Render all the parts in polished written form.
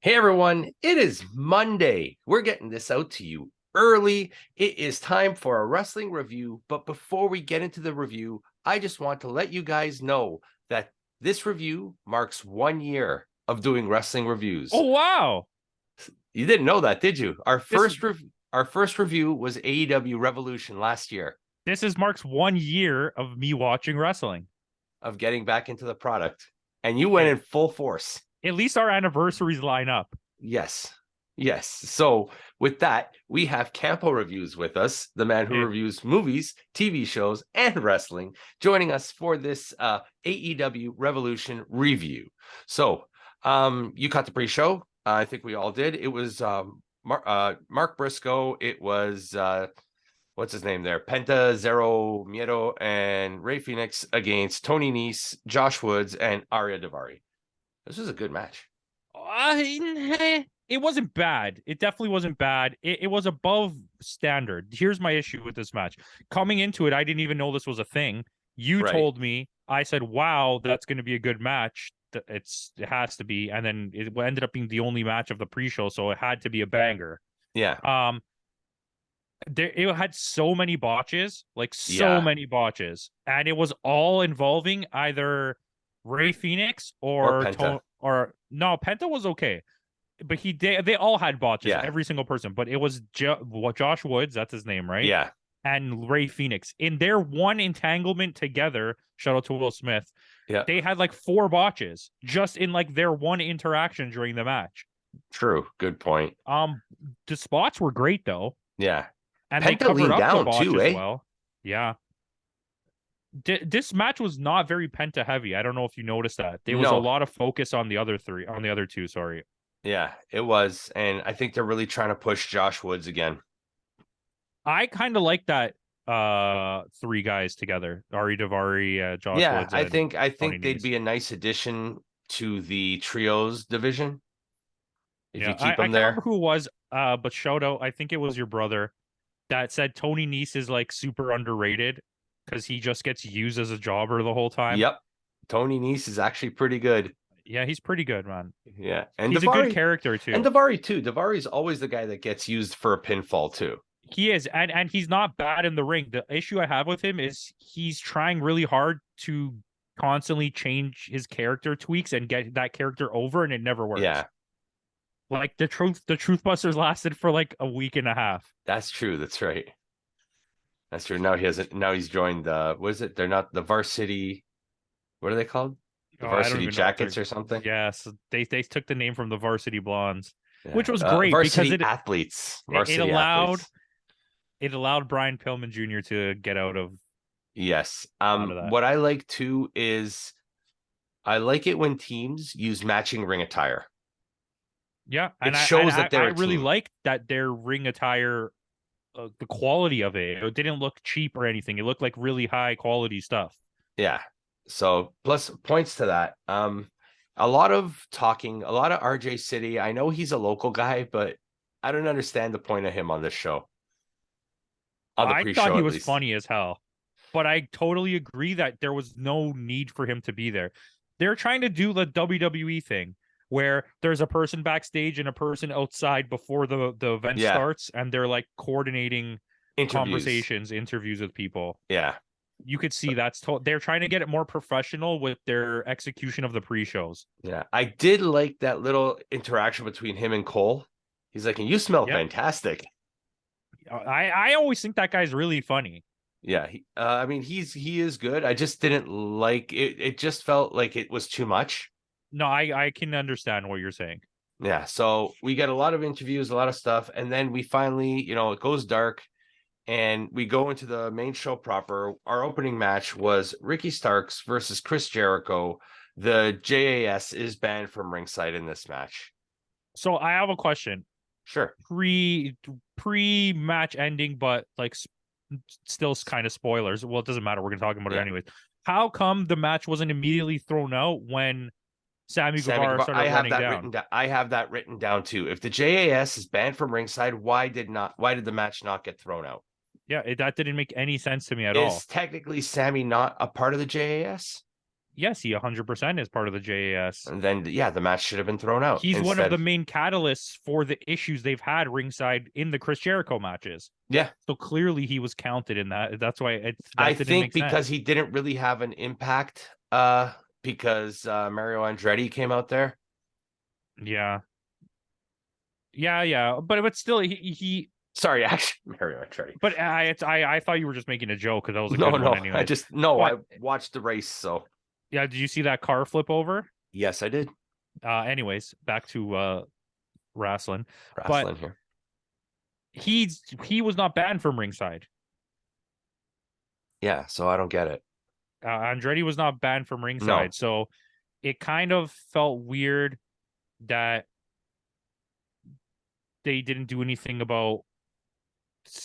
Hey everyone, it is Monday. We're getting this out to you early. It is time for a wrestling review. But before we get into the review, I just want to let you guys know that this review marks 1 year of doing wrestling reviews. Oh wow! You didn't know that, did you? Our This first review was AEW Revolution last year this is Mark's 1 year of me watching wrestling. of getting back into the product. And you went in full force. At least our anniversaries line up. Yes. Yes. So with that, we have Campo.Reviews with us, the man who reviews movies, TV shows, and wrestling, joining us for this AEW Revolution review. So you caught the pre-show. I think we all did. It was Mark Briscoe. It was what's his name there? Penta, Zero Miedo, and Rey Fenix against Tony Nese, Josh Woods, and Arya Daivari. This was a good match. It wasn't bad. It definitely wasn't bad. It was above standard. Here's my issue with this match. Coming into it, I didn't even know this was a thing. You told me. I said, wow, that's going to be a good match. It has to be. And then it ended up being the only match of the pre-show, so it had to be a banger. Yeah. It had so many botches, many botches, and it was all involving either Rey Fenix or Penta. No, Penta was okay, but they all had botches, every single person. But it was Josh Woods, that's his name, right? Yeah. And Rey Fenix in their one entanglement together. Shout out to Will Smith. Yeah, they had like 4 botches just in like their one interaction during the match. True, good point. The spots were great though. Yeah, and Penta they covered up the botches too, well. Yeah. This match was not very Penta heavy. I don't know if you noticed that. There was a lot of focus on the other two, sorry. Yeah, it was. And I think they're really trying to push Josh Woods again. I kind of like that 3 guys together. Arya Daivari, Josh Woods. I think they'd be a nice addition to the trios division. If you keep them there. I can't remember who it was, but shout out, I think it was your brother that said Tony Nese is like super underrated because he just gets used as a jobber the whole time. Yep. Tony Nese is actually pretty good. Yeah, he's pretty good, man. Yeah. And he's a good character too. And Daivari too. Daivari is always the guy that gets used for a pinfall too. He is, and he's not bad in the ring. The issue I have with him is he's trying really hard to constantly change his character tweaks and get that character over, and it never works. Yeah. Like the Truth Busters lasted for like a week and a half. That's true. That's right. That's true. Now he's joined what is it? They're not the varsity. What are they called? The varsity jackets or something? Yes. They took the name from the varsity blondes, which was great because athletes. It allowed Brian Pillman Jr. to get out of. Yes. What I like too is I like it when teams use matching ring attire. Yeah, and it shows that they're. I really like that their ring attire, the quality of it. It didn't look cheap or anything. It looked like really high quality stuff. Yeah. So plus points to that. A lot of talking, a lot of RJ City. I know he's a local guy, but I don't understand the point of him on this show. I thought he was funny as hell, but I totally agree that there was no need for him to be there. They're trying to do the WWE thing where there's a person backstage and a person outside before the event starts, and they're like coordinating conversations, interviews with people. Yeah. You could see they're trying to get it more professional with their execution of the pre-shows. Yeah. I did like that little interaction between him and Cole. He's like, and you smell fantastic. I always think that guy's really funny. Yeah. I mean, he is good. I just didn't like it. It just felt like it was too much. No, I can understand what you're saying. Yeah. So we get a lot of interviews, a lot of stuff. And then we finally, it goes dark and we go into the main show proper. Our opening match was Ricky Starks versus Chris Jericho. The JAS is banned from ringside in this match. So I have a question. Sure. Pre-match ending, but like still kind of spoilers. Well, it doesn't matter. We're going to talk about it anyways. How come the match wasn't immediately thrown out when Sammy Guevara started running down? I have that written down too. If the JAS is banned from ringside, why did the match not get thrown out? Yeah, that didn't make any sense to me at all. Is technically Sammy not a part of the JAS? Yes, he 100% is part of the JAS. And then, the match should have been thrown out. He's one of the main catalysts for the issues they've had ringside in the Chris Jericho matches. Yeah. So clearly he was counted in that. That's why I think because he didn't really have an impact because Mario Andretti came out there. Yeah. But still, he Sorry, actually, Mario Andretti. But I thought you were just making a joke because that was a good one anyway. I watched the race, so yeah. Did you see that car flip over? Yes, I did. Anyways, back to wrestling. Wrestling here. He was not banned from ringside. Yeah, so I don't get it. Andretti was not banned from ringside, so it kind of felt weird that they didn't do anything about,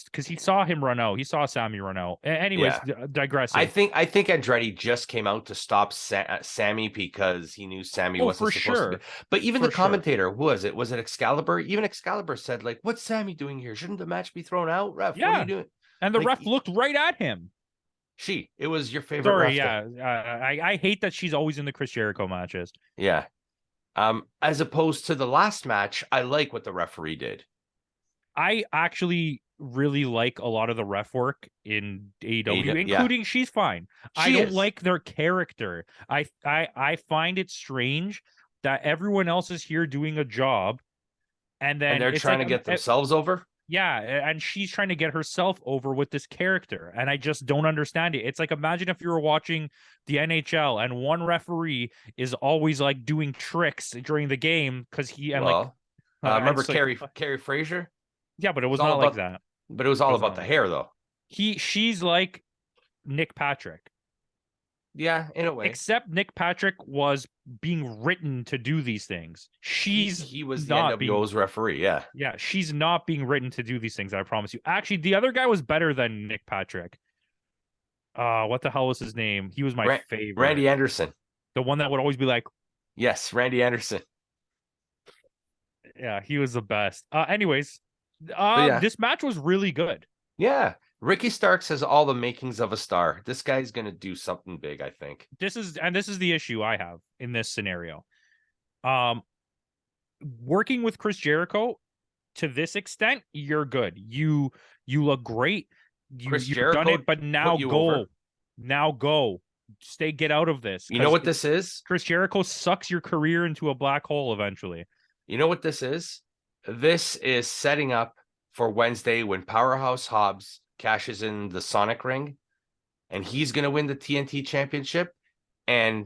because he saw him run out. He saw Sammy run out. Anyways, digressing. I think Andretti just came out to stop Sammy because he knew Sammy wasn't supposed to be. But even the commentator, was it Excalibur? Even Excalibur said, like, what's Sammy doing here? Shouldn't the match be thrown out, ref? Yeah. What are you doing? And the ref looked right at him. It was your favorite ref. I hate that she's always in the Chris Jericho matches. Yeah. As opposed to the last match, I like what the referee did. I actually really like a lot of the ref work in AEW, including she's fine. I don't like their character. I find it strange that everyone else is here doing a job, and then they're trying to get themselves over. Yeah, and she's trying to get herself over with this character, and I just don't understand it. It's like, imagine if you were watching the NHL and one referee is always like doing tricks during the game because remember Carrie Fraser? Yeah, but it was not like that. But it was all about the hair, though. She's like Nick Patrick. Yeah, in a way. Except Nick Patrick was being written to do these things. He was the NWO's referee, yeah. Yeah, she's not being written to do these things, I promise you. Actually, the other guy was better than Nick Patrick. What the hell was his name? He was my favorite. Randy Anderson. The one that would always be like... Yes, Randy Anderson. Yeah, he was the best. Anyways, this match was really good. Yeah. Ricky Starks has all the makings of a star. This guy's going to do something big, I think. This is the issue I have in this scenario. Working with Chris Jericho to this extent, you're good. You look great. You've done it, but now go. Over. Now go. Get out of this. You know what this is? Chris Jericho sucks your career into a black hole eventually. You know what this is? This is setting up for Wednesday when Powerhouse Hobbs cashes in the Sonic ring, and he's going to win the TNT championship, and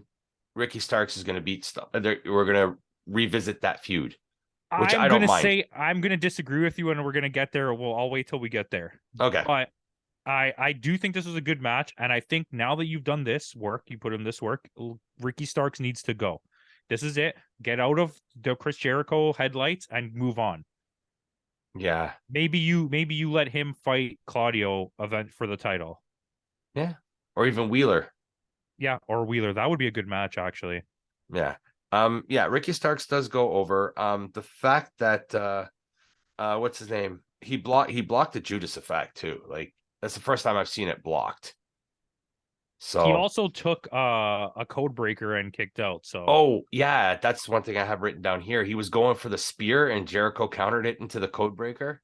Ricky Starks is going to beat stuff. We're going to revisit that feud, which I don't mind. I'm going to disagree with you, and we're going to get there. I'll wait till we get there. Okay. But I do think this was a good match, and I think now that you've done this work, you put in this work, Ricky Starks needs to go. This is it. Get out of the Chris Jericho headlights and move on. Yeah. Maybe you let him fight Claudio event for the title. Yeah. Or even Wheeler. Yeah, or Wheeler. That would be a good match, actually. Yeah. Ricky Starks does go over. The fact that what's his name? He blocked the Judas Effect too. Like, that's the first time I've seen it blocked. So he also took a code breaker and kicked out. So yeah, that's one thing I have written down here. He was going for the spear and Jericho countered it into the code breaker.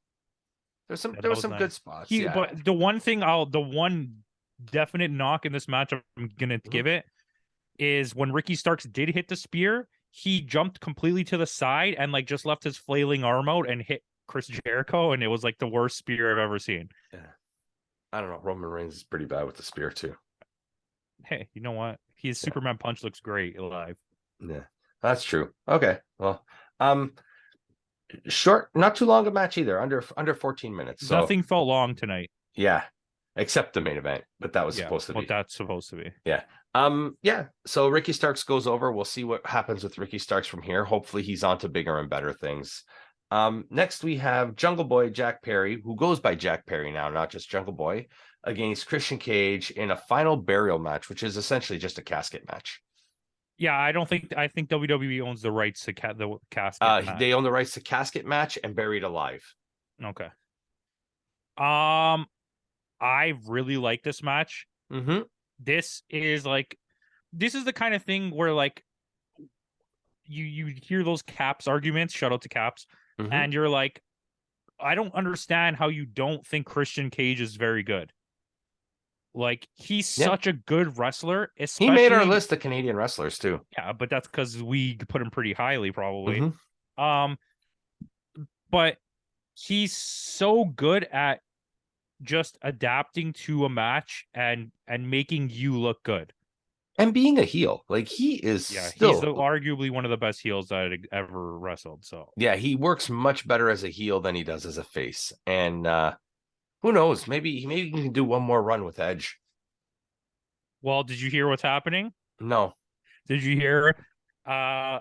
There was some nice. Good spots. But the one definite knock in this match I'm gonna give it is when Ricky Starks did hit the spear, he jumped completely to the side and like just left his flailing arm out and hit Chris Jericho, and it was like the worst spear I've ever seen. Yeah. I don't know. Roman Reigns is pretty bad with the spear too. Hey, you know what? His Superman punch looks great live. Yeah, that's true. Okay, well, short, not too long a match either. Under 14 minutes. So. Nothing felt long tonight. Yeah, except the main event, but that was supposed to be. What that's supposed to be. Yeah. So Ricky Starks goes over. We'll see what happens with Ricky Starks from here. Hopefully, he's on to bigger and better things. Next we have Jungle Boy Jack Perry, who goes by Jack Perry now, not just Jungle Boy, against Christian Cage in a final burial match, which is essentially just a casket match. Yeah, I think WWE owns the rights to the casket match. They own the rights to casket match and Buried Alive. Okay. I really like this match. Mm-hmm. This is like this is the kind of thing where like you hear those Caps arguments, shout out to Caps, and you're like, I don't understand how you don't think Christian Cage is very good. Like, he's such a good wrestler, especially... He made our list of Canadian wrestlers too. Yeah, but that's because we put him pretty highly, probably. But he's so good at just adapting to a match and making you look good. And being a heel. Like, he is he's still arguably one of the best heels that I've ever wrestled. So yeah, he works much better as a heel than he does as a face. And who knows? Maybe he can do one more run with Edge. Well, did you hear what's happening? No. Did you hear FTR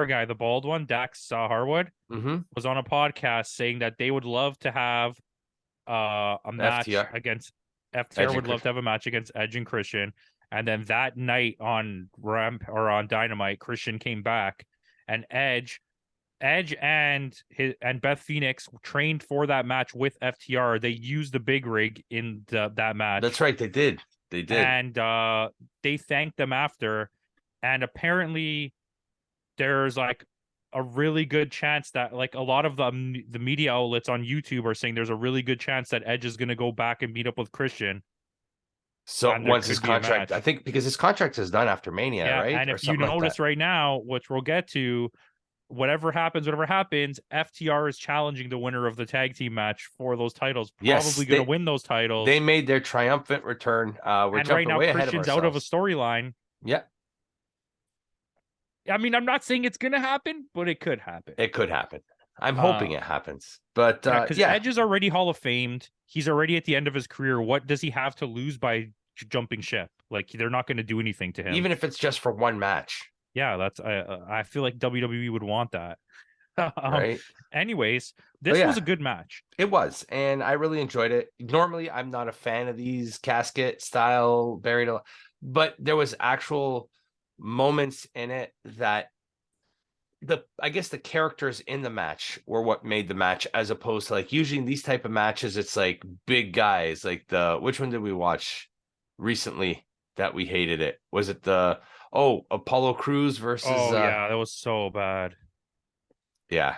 guy, the bald one, Dax Harwood, was on a podcast saying that they would love to have a match against FTR would love to have a match against Edge and Christian. And then that night on on Dynamite, Christian came back, and Edge and Beth Phoenix trained for that match with FTR. They used the big rig in that match. That's right, they did. And they thanked them after. And apparently there's like a really good chance that like a lot of the media outlets on YouTube are saying there's a really good chance that Edge is going to go back and meet up with Christian. So once his contract, I think, because his contract is done after Mania, right? And if you notice right now, which we'll get to, whatever happens, FTR is challenging the winner of the tag team match for those titles. Probably going to win those titles. They made their triumphant return. We're jumping right now, way Christian's ahead of out of a storyline. Yeah. I mean, I'm not saying it's going to happen, but it could happen. It could happen. I'm hoping it happens. But because Edge is already Hall of Famed. He's already at the end of his career. What does he have to lose by jumping ship? Like, they're not going to do anything to him. Even if it's just for one match. Yeah, that's I feel like WWE would want that. Right. Anyways, this was a good match. It was, and I really enjoyed it. Normally, I'm not a fan of these casket style buried, but there was actual moments in it that I guess the characters in the match were what made the match, as opposed to like usually in these type of matches, it's like big guys. Like which one did we watch recently that we hated it? Was it Apollo Crews versus? Oh yeah, that was so bad. Yeah,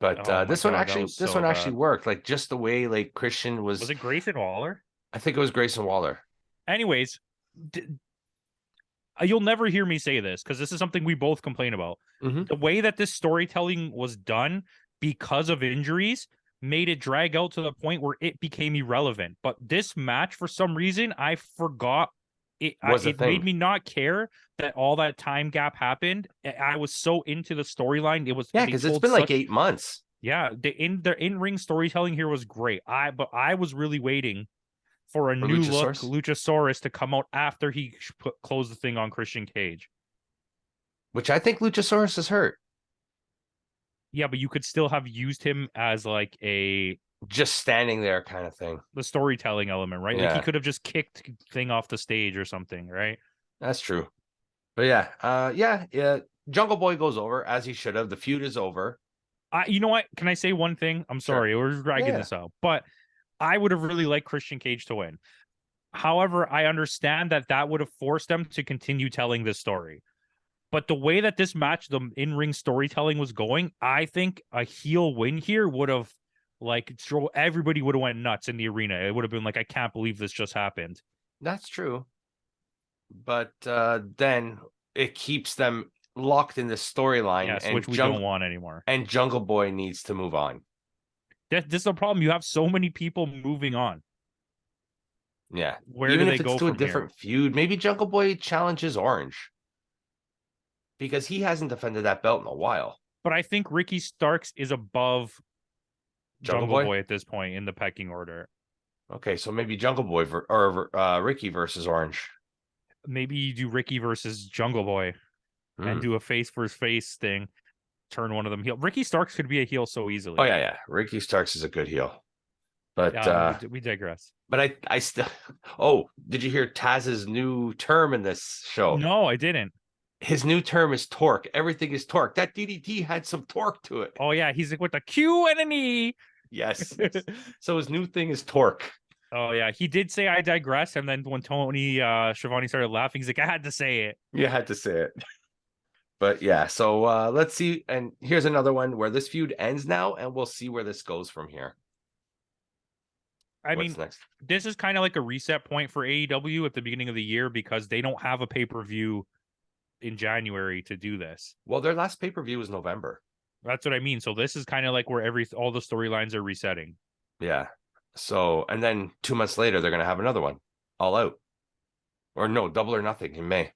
but this one actually worked. Like just the way like Christian was. Was it Grayson Waller? I think it was Grayson Waller. Anyways, you'll never hear me say this because this is something we both complain about. The way that this storytelling was done because of injuries made it drag out to the point where it became irrelevant. But this match, for some reason, I forgot it made me not care that all that time gap happened. I was so into the storyline. It was because it's been like 8 months. Yeah, the in-ring storytelling here was great. But I was really waiting for a new look Luchasaurus to come out after he closed the thing on Christian Cage. Which I think Luchasaurus is hurt. Yeah, but you could still have used him as like a just standing there kind of thing. The storytelling element, right? Yeah. Like he could have just kicked thing off the stage or something, right? That's true. But yeah. Jungle Boy goes over as he should have. The feud is over. You know what? Can I say one thing? I'm sorry, we're dragging this out, but I would have really liked Christian Cage to win. However, I understand that would have forced them to continue telling this story. But the way that this match, the in-ring storytelling was going, I think a heel win here would have, everybody would have went nuts in the arena. It would have been like, I can't believe this just happened. That's true. But then it keeps them locked in the storyline, which we don't want anymore. And Jungle Boy needs to move on. This is the problem. You have so many people moving on. Yeah. Where do they go to from a different feud? Maybe Jungle Boy challenges Orange. Because he hasn't defended that belt in a while. But I think Ricky Starks is above Jungle Boy at this point in the pecking order. Okay, so maybe Jungle Boy or Ricky versus Orange. Maybe you do Ricky versus Jungle Boy and do a face versus face thing. Turn one of them heel. Ricky Starks could be a heel so easily. Oh yeah. Ricky Starks is a good heel. But we digress. But I still. Oh, did you hear Taz's new term in this show? No, I didn't. His new term is torque. Everything is torque. That DDT had some torque to it. Oh yeah, he's like with a Q and an E. Yes. So his new thing is torque. Oh yeah, he did say I digress, and then when Tony Schiavone started laughing, he's like, I had to say it. You had to say it. But yeah, so let's see. And here's another one where this feud ends now, and we'll see where this goes from here. What's mean, next? This is kind of like a reset point for AEW at the beginning of the year because they don't have a pay-per-view in January to do this. Well, their last pay-per-view was November. That's what I mean. So this is kind of like where all the storylines are resetting. Yeah. So, and then 2 months later, they're going to have another one, All Out. Or no, Double or Nothing in May.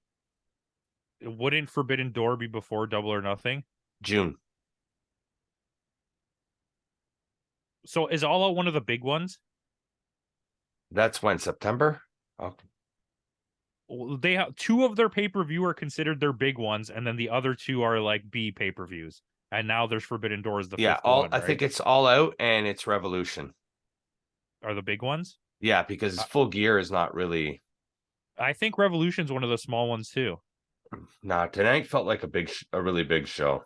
Wouldn't Forbidden Door be before Double or Nothing? June. So is All Out one of the big ones? That's when, September? Okay. They have 2 of their pay-per-view are considered their big ones, and then the other 2 are like B pay-per-views. And now there's Forbidden Doors, the fifth one, right? I think it's All Out and it's Revolution. Are the big ones? Yeah, because Full Gear is not really. I think Revolution's one of the small ones too. Nah, tonight felt like a really big show.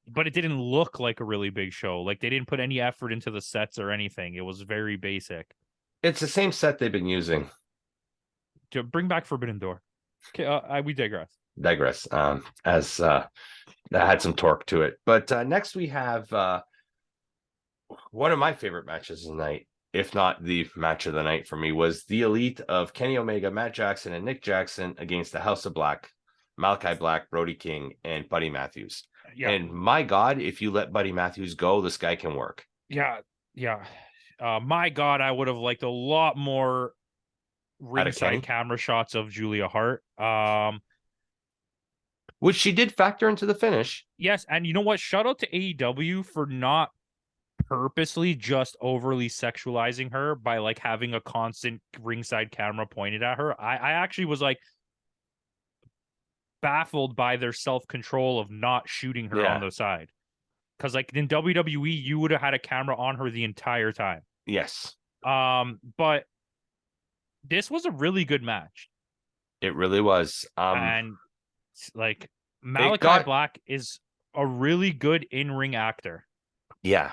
But it didn't look like a really big show. Like they didn't put any effort into the sets or anything. It was very basic. It's the same set they've been using. To bring back Forbidden Door. Okay, we digress. As that had some torque to it. But next we have one of my favorite matches of the night, if not the match of the night for me, was the Elite of Kenny Omega, Matt Jackson, and Nick Jackson against the House of Black, Malachi Black, Brody King, and Buddy Matthews. Yeah. And my God, if you let Buddy Matthews go, this guy can work. Yeah. My God, I would have liked a lot more ringside camera shots of Julia Hart. Which she did factor into the finish. Yes, and you know what? Shout out to AEW for not purposely just overly sexualizing her by like having a constant ringside camera pointed at her. I actually was like baffled by their self-control of not shooting her on the side. Because like in WWE, you would have had a camera on her the entire time. Yes. But this was a really good match. It really was. And like Malachi Black is a really good in-ring actor. Yeah.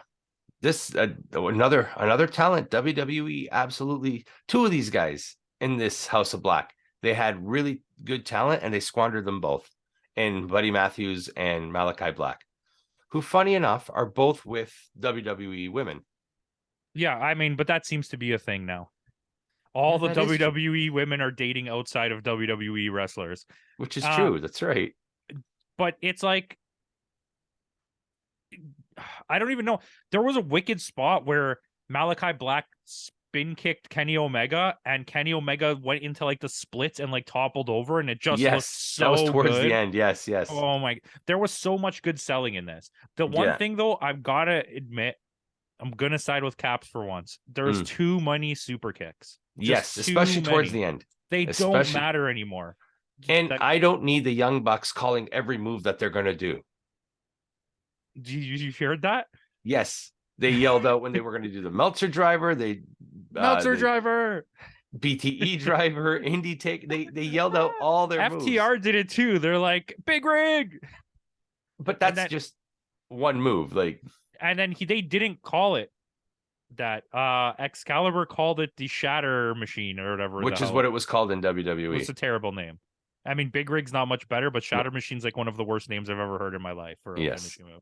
This another talent. WWE absolutely 2 of these guys in this House of Black. They had really good talent and they squandered them both. And Buddy Matthews and Malachi Black, who funny enough are both with WWE women. Yeah, I mean, but that seems to be a thing now. All the WWE women are dating outside of WWE wrestlers. Which is true. That's right. But it's like, I don't even know. There was a wicked spot where Malachi Black spin kicked Kenny Omega, and Kenny Omega went into like the splits and like toppled over, and it just looked so that was towards good. The end. Yes. Oh my! There was so much good selling in this. The one thing though, I've gotta admit, I'm gonna side with Caps for once. There's too many super kicks. Yes, especially towards the end. They don't matter anymore. And I don't need the Young Bucks calling every move that they're gonna do. You heard that? Yes. They yelled out when they were going to do the Meltzer driver. Driver, BTE driver, Indie take. They yelled out all their FTR moves. Did it too. They're like big rig, but that's just one move. Like, and then they didn't call it that. Excalibur called it the Shatter Machine or whatever, which is what it was called in WWE. It's a terrible name. I mean, Big Rig's not much better, but Shatter Machine's like one of the worst names I've ever heard in my life for a finishing move.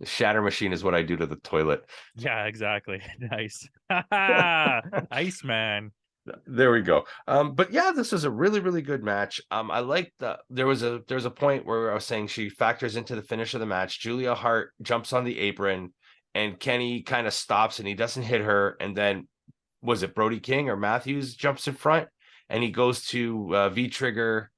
The Shatter Machine is what I do to the toilet. Yeah, exactly. Nice. Iceman. There we go. But yeah, this was a really, really good match. I like there was a point where I was saying she factors into the finish of the match. Julia Hart jumps on the apron and Kenny kind of stops and he doesn't hit her. And then was it Brody King or Matthews jumps in front and he goes to V-trigger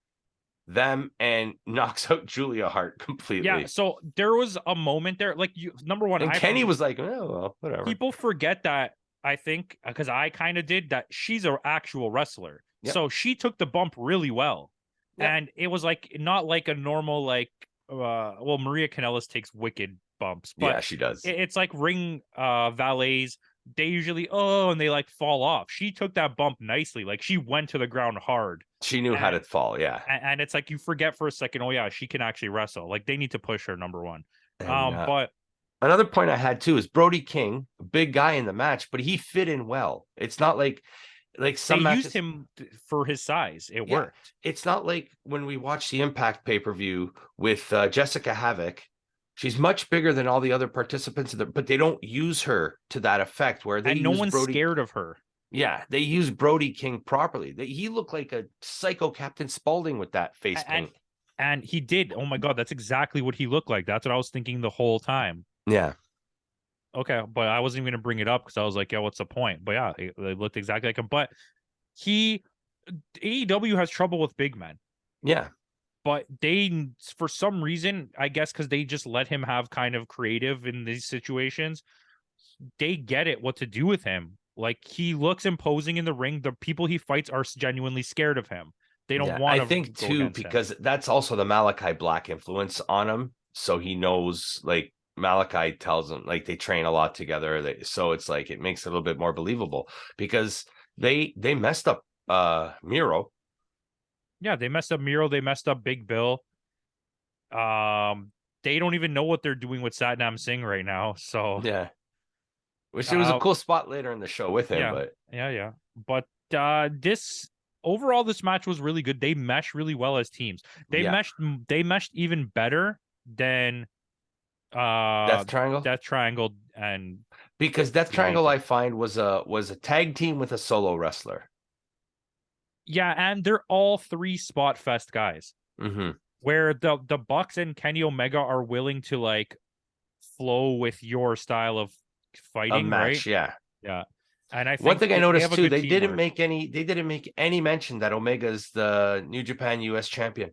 them and knocks out Julia Hart completely. Yeah, so there was a moment there, like number one, and Kenny was like, "Oh well, whatever." People forget that, I think, because I kind of did, that she's an actual wrestler. Yep. So she took the bump really well, and it was like not like a normal well, Maria Kanellis takes wicked bumps, but yeah, she does. It's like ring valets. They usually and they like fall off. She took that bump nicely. Like she went to the ground hard. She knew how to fall, yeah. And it's like you forget for a second, oh yeah, she can actually wrestle. Like they need to push her, number one. But Another point I had too is Brody King, a big guy in the match, but he fit in well. It's not like some they matches used him for his size. It worked. It's not like when we watch the Impact pay-per-view with Jessica Havoc. She's much bigger than all the other participants, but they don't use her to that effect. Where they and no one's scared of her. Yeah, they use Brody King properly. He looked like a psycho Captain Spaulding with that face paint. And he did. Oh my God, that's exactly what he looked like. That's what I was thinking the whole time. Yeah. Okay, but I wasn't even going to bring it up because I was like, yeah, what's the point? But yeah, it looked exactly like him. But AEW has trouble with big men. Yeah. But they, for some reason, I guess because they just let him have kind of creative in these situations, they get it what to do with him. Like, he looks imposing in the ring. The people he fights are genuinely scared of him. They don't want to. I think too, because that's also the Malachi Black influence on him. So he knows, like, Malachi tells him, like, they train a lot together. So it's like it makes it a little bit more believable because they messed up Miro. Yeah, they messed up Miro. They messed up Big Bill. They don't even know what they're doing with Satnam Singh right now. So yeah, which it was a cool spot later in the show with him. But this overall, this match was really good. They meshed really well as teams. They meshed even better than Death Triangle, and because Death Triangle I find was a tag team with a solo wrestler. Yeah, and they're all 3 Spot Fest guys. Mm-hmm. Where the Bucks and Kenny Omega are willing to like flow with your style of fighting, match, right? Yeah. And I think one thing I noticed too, they didn't make any mention that Omega's the New Japan US champion.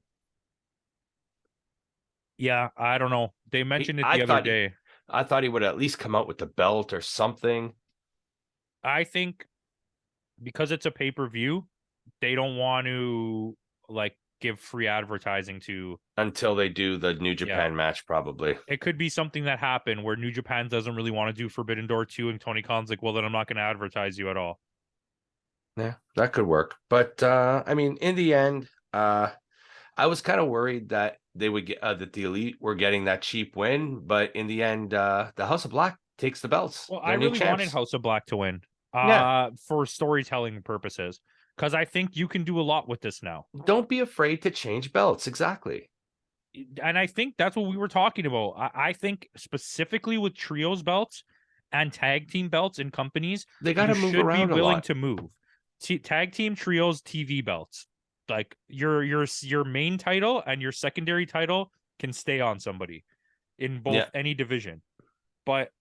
Yeah, I don't know. They mentioned it the other day. I thought he would at least come out with the belt or something. I think because it's a pay-per-view, they don't want to like give free advertising to until they do the New Japan match. Probably it could be something that happened where New Japan doesn't really want to do Forbidden Door 2 and Tony Khan's like, well, then I'm not going to advertise you at all. Yeah, that could work. But I mean, in the end, I was kind of worried that they would get that the Elite were getting that cheap win, but in the end, the House of Black takes the belts. Well, I really wanted House of Black to win for storytelling purposes. Because I think you can do a lot with this now. Don't be afraid to change belts. Exactly. And I think that's what we were talking about. I think specifically with trios belts and tag team belts in companies, they got to move around. Be willing to move. Tag team, trios, TV belts. Like your main title and your secondary title can stay on somebody in both any division. But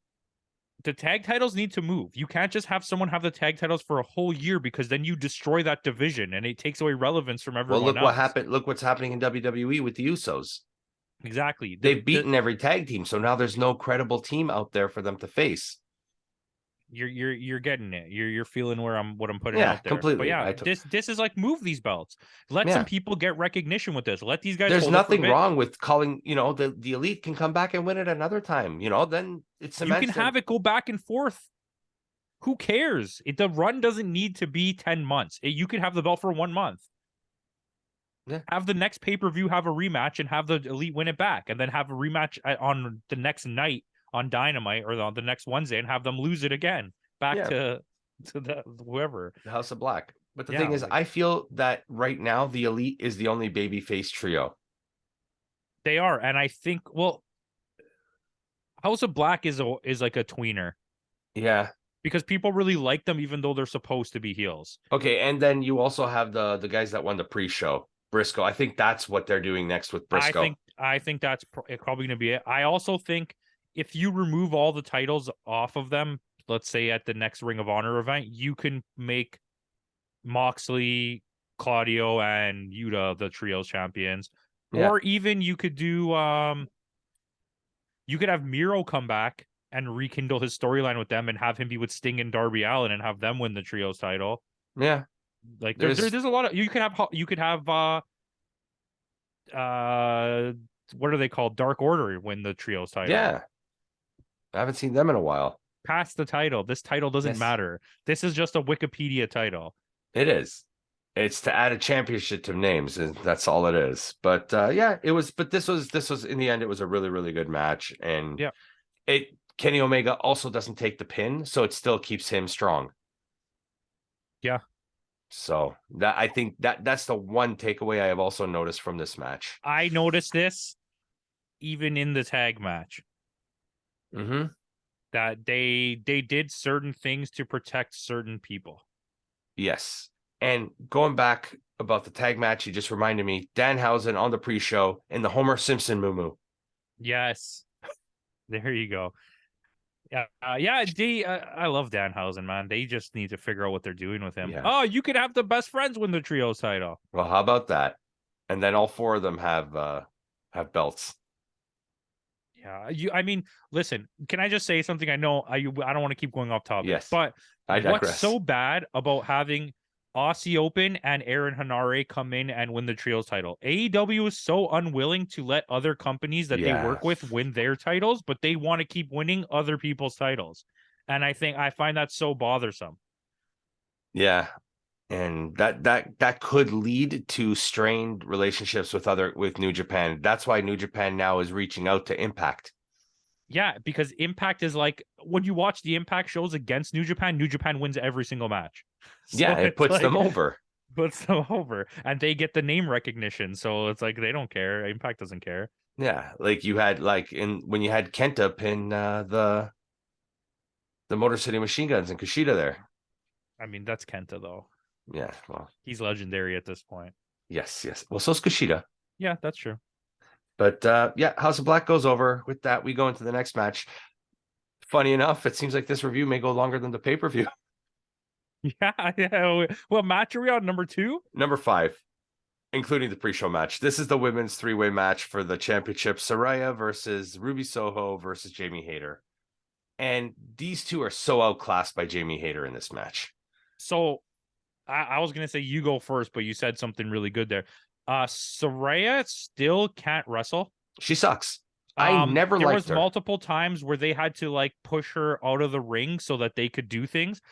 the tag titles need to move. You can't just have someone have the tag titles for a whole year because then you destroy that division and it takes away relevance from everyone else. What happened. Look what's happening in WWE with the Usos. Exactly. They've beaten every tag team, so now there's no credible team out there for them to face. You're getting it. You're feeling what I'm putting out there. Completely. But this is like, move these belts. Let some people get recognition with this. Let these guys. There's nothing wrong with calling. The Elite can come back and win it another time. Then it's you can have it go back and forth. Who cares? The run doesn't need to be 10 months. You could have the belt for 1 month. Yeah. Have the next pay-per-view have a rematch and have the Elite win it back, and then have a rematch on the next night on Dynamite or on the next Wednesday and have them lose it again back to the whoever, the House of Black. But the thing is, I feel that right now the Elite is the only babyface trio. They are, and I think House of Black is like a tweener. Yeah. Because people really like them even though they're supposed to be heels. Okay, and then you also have the guys that won the pre-show. Briscoe. I think that's what they're doing next with Briscoe. I think that's probably going to be it. I also think if you remove all the titles off of them, let's say at the next Ring of Honor event, you can make Moxley, Claudio, and Yuta the trios champions. Yeah. Or even you could do you could have Miro come back and rekindle his storyline with them and have him be with Sting and Darby Allin and have them win the trios title. Yeah. Like there's a lot of you could have what are they called? Dark Order win the trios title. Yeah. I haven't seen them in a while. Pass the title. This title doesn't matter. This is just a Wikipedia title. It is. It's to add a championship to names, and that's all it is. But it was. But this was in the end. It was a really, really good match, and Kenny Omega also doesn't take the pin, so it still keeps him strong. Yeah. So that I think that's the one takeaway I have also noticed from this match. I noticed this even in the tag match. Mm-hmm. That they did certain things to protect certain people. Yes. And going back about the tag match, you just reminded me, Danhausen on the pre-show in the Homer Simpson moo. Yes. There you go. Yeah, I love Danhausen, man. They just need to figure out what they're doing with him. Yeah. Oh, you could have the best friends win the trios title. Well, how about that? And then all four of them have belts. Yeah, I mean, listen. Can I just say something? I know I don't want to keep going off topic. Yes, but I digress. What's so bad about having Aussie Open and Aaron Hanare come in and win the trios title? AEW is so unwilling to let other companies that they work with win their titles, but they want to keep winning other people's titles. And I find that so bothersome. Yeah. And that could lead to strained relationships with New Japan. That's why New Japan now is reaching out to Impact. Yeah, because Impact is like when you watch the Impact shows against New Japan wins every single match. So yeah, it puts them over. Puts them over, and they get the name recognition. So it's like they don't care. Impact doesn't care. Yeah, like you had when you had Kenta pin the Motor City Machine Guns and Kushida there. I mean, that's Kenta though. Yeah, well, he's legendary at this point. Yes. Well, so's Kushida. Yeah, that's true. But yeah, House of Black goes over. With that, we go into the next match. Funny enough, it seems like this review may go longer than the pay-per-view. Yeah. What match are we on? Number 2? Number 5, including the pre-show match. This is the women's three-way match for the championship. Saraya versus Ruby Soho versus Jamie Hayter. And these two are so outclassed by Jamie Hayter in this match. So I was going to say you go first, but you said something really good there. Saraya still can't wrestle. She sucks. I never liked her. There was multiple times where they had to like push her out of the ring so that they could do things.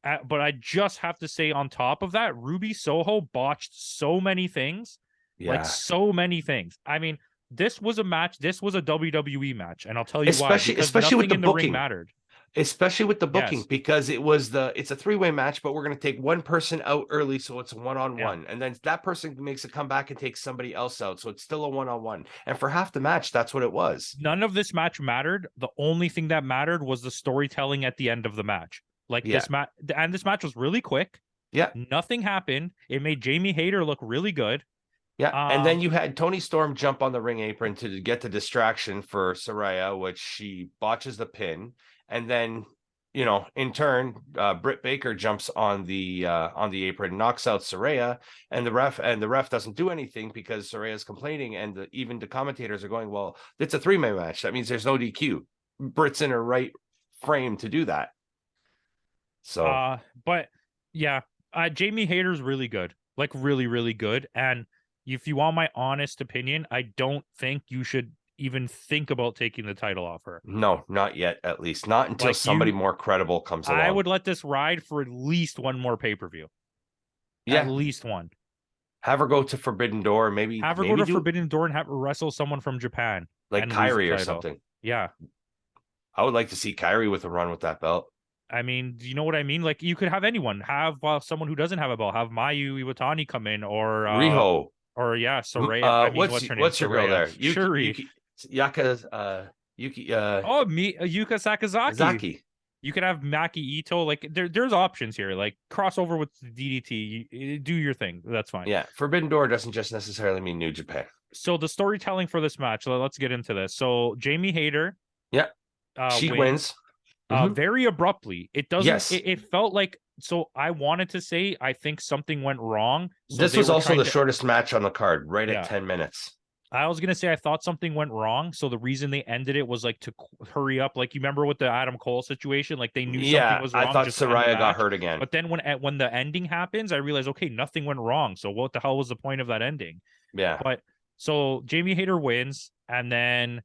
But I just have to say on top of that, Ruby Soho botched so many things. Yeah. Like so many things. I mean, this was a match. This was a WWE match. And I'll tell you why. Especially with the booking. Ring mattered. Especially with the booking, because it's a three-way match, but we're going to take one person out early, so it's a one-on-one, and then that person makes a comeback and takes somebody else out, so it's still a one-on-one. And for half the match, that's what it was. None of this match mattered. The only thing that mattered was the storytelling at the end of the match. Like this match, and this match was really quick. Yeah, nothing happened. It made Jamie Hayter look really good. Yeah, and then you had Toni Storm jump on the ring apron to get the distraction for Saraya, which she botches the pin. And then, in turn, Britt Baker jumps on the apron, knocks out Saraya, and the ref doesn't do anything because Saraya's complaining, and even the commentators are going, "Well, it's a three-man match. That means there's no DQ." Britt's in her right frame to do that. So, but yeah, Jamie Hayter's really good, like really, really good. And if you want my honest opinion, I don't think you should even think about taking the title off her. No, not yet, at least. Not until somebody more credible comes along. I would let this ride for at least one more pay-per-view. Yeah. At least one. Have her go to Forbidden Door, maybe. Have her go to Forbidden Door and have her wrestle someone from Japan. Like Kairi or something. Yeah. I would like to see Kairi with a run with that belt. I mean, do you know what I mean? Like, you could have anyone. Have someone who doesn't have a belt. Have Mayu Iwatani come in, or Riho. Or Saraya. What's her name? What's your girl there? Shuri. Yuka Yuka Sakazaki. You could have Maki Ito. Like there's options here. Like crossover with DDT. Do your thing. That's fine. Yeah. Forbidden Door doesn't just necessarily mean New Japan. So the storytelling for this match. Let's get into this. So Jamie Hayter. Yeah. She wins. Very abruptly. It doesn't. Yes. It felt like. So I wanted to say I think something went wrong. So this was also the shortest match on the card, right at 10 minutes. I was gonna say I thought something went wrong, so the reason they ended it was like to hurry up. Like you remember with the Adam Cole situation, like they knew something was wrong. I thought Saraya got hurt again. But then when the ending happens, I realized okay, nothing went wrong. So what the hell was the point of that ending? Yeah. But so Jamie Hayter wins, and then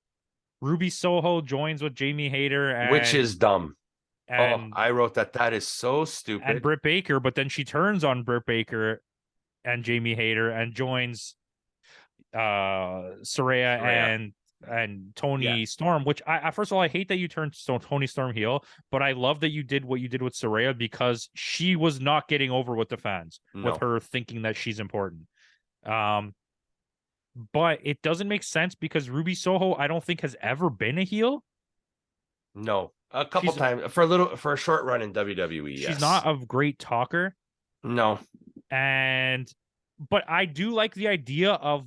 Ruby Soho joins with Jamie Hayter, which is dumb. And I wrote that is so stupid. And Britt Baker, but then she turns on Britt Baker and Jamie Hayter and joins Saraya Tony Storm, which I first of all, I hate that you turned Tony Storm heel, but I love that you did what you did with Saraya because she was not getting over with the fans with her thinking that she's important. But it doesn't make sense because Ruby Soho, I don't think has ever been a heel. No, a couple times for a short run in WWE. She's not a great talker. No, but I do like the idea of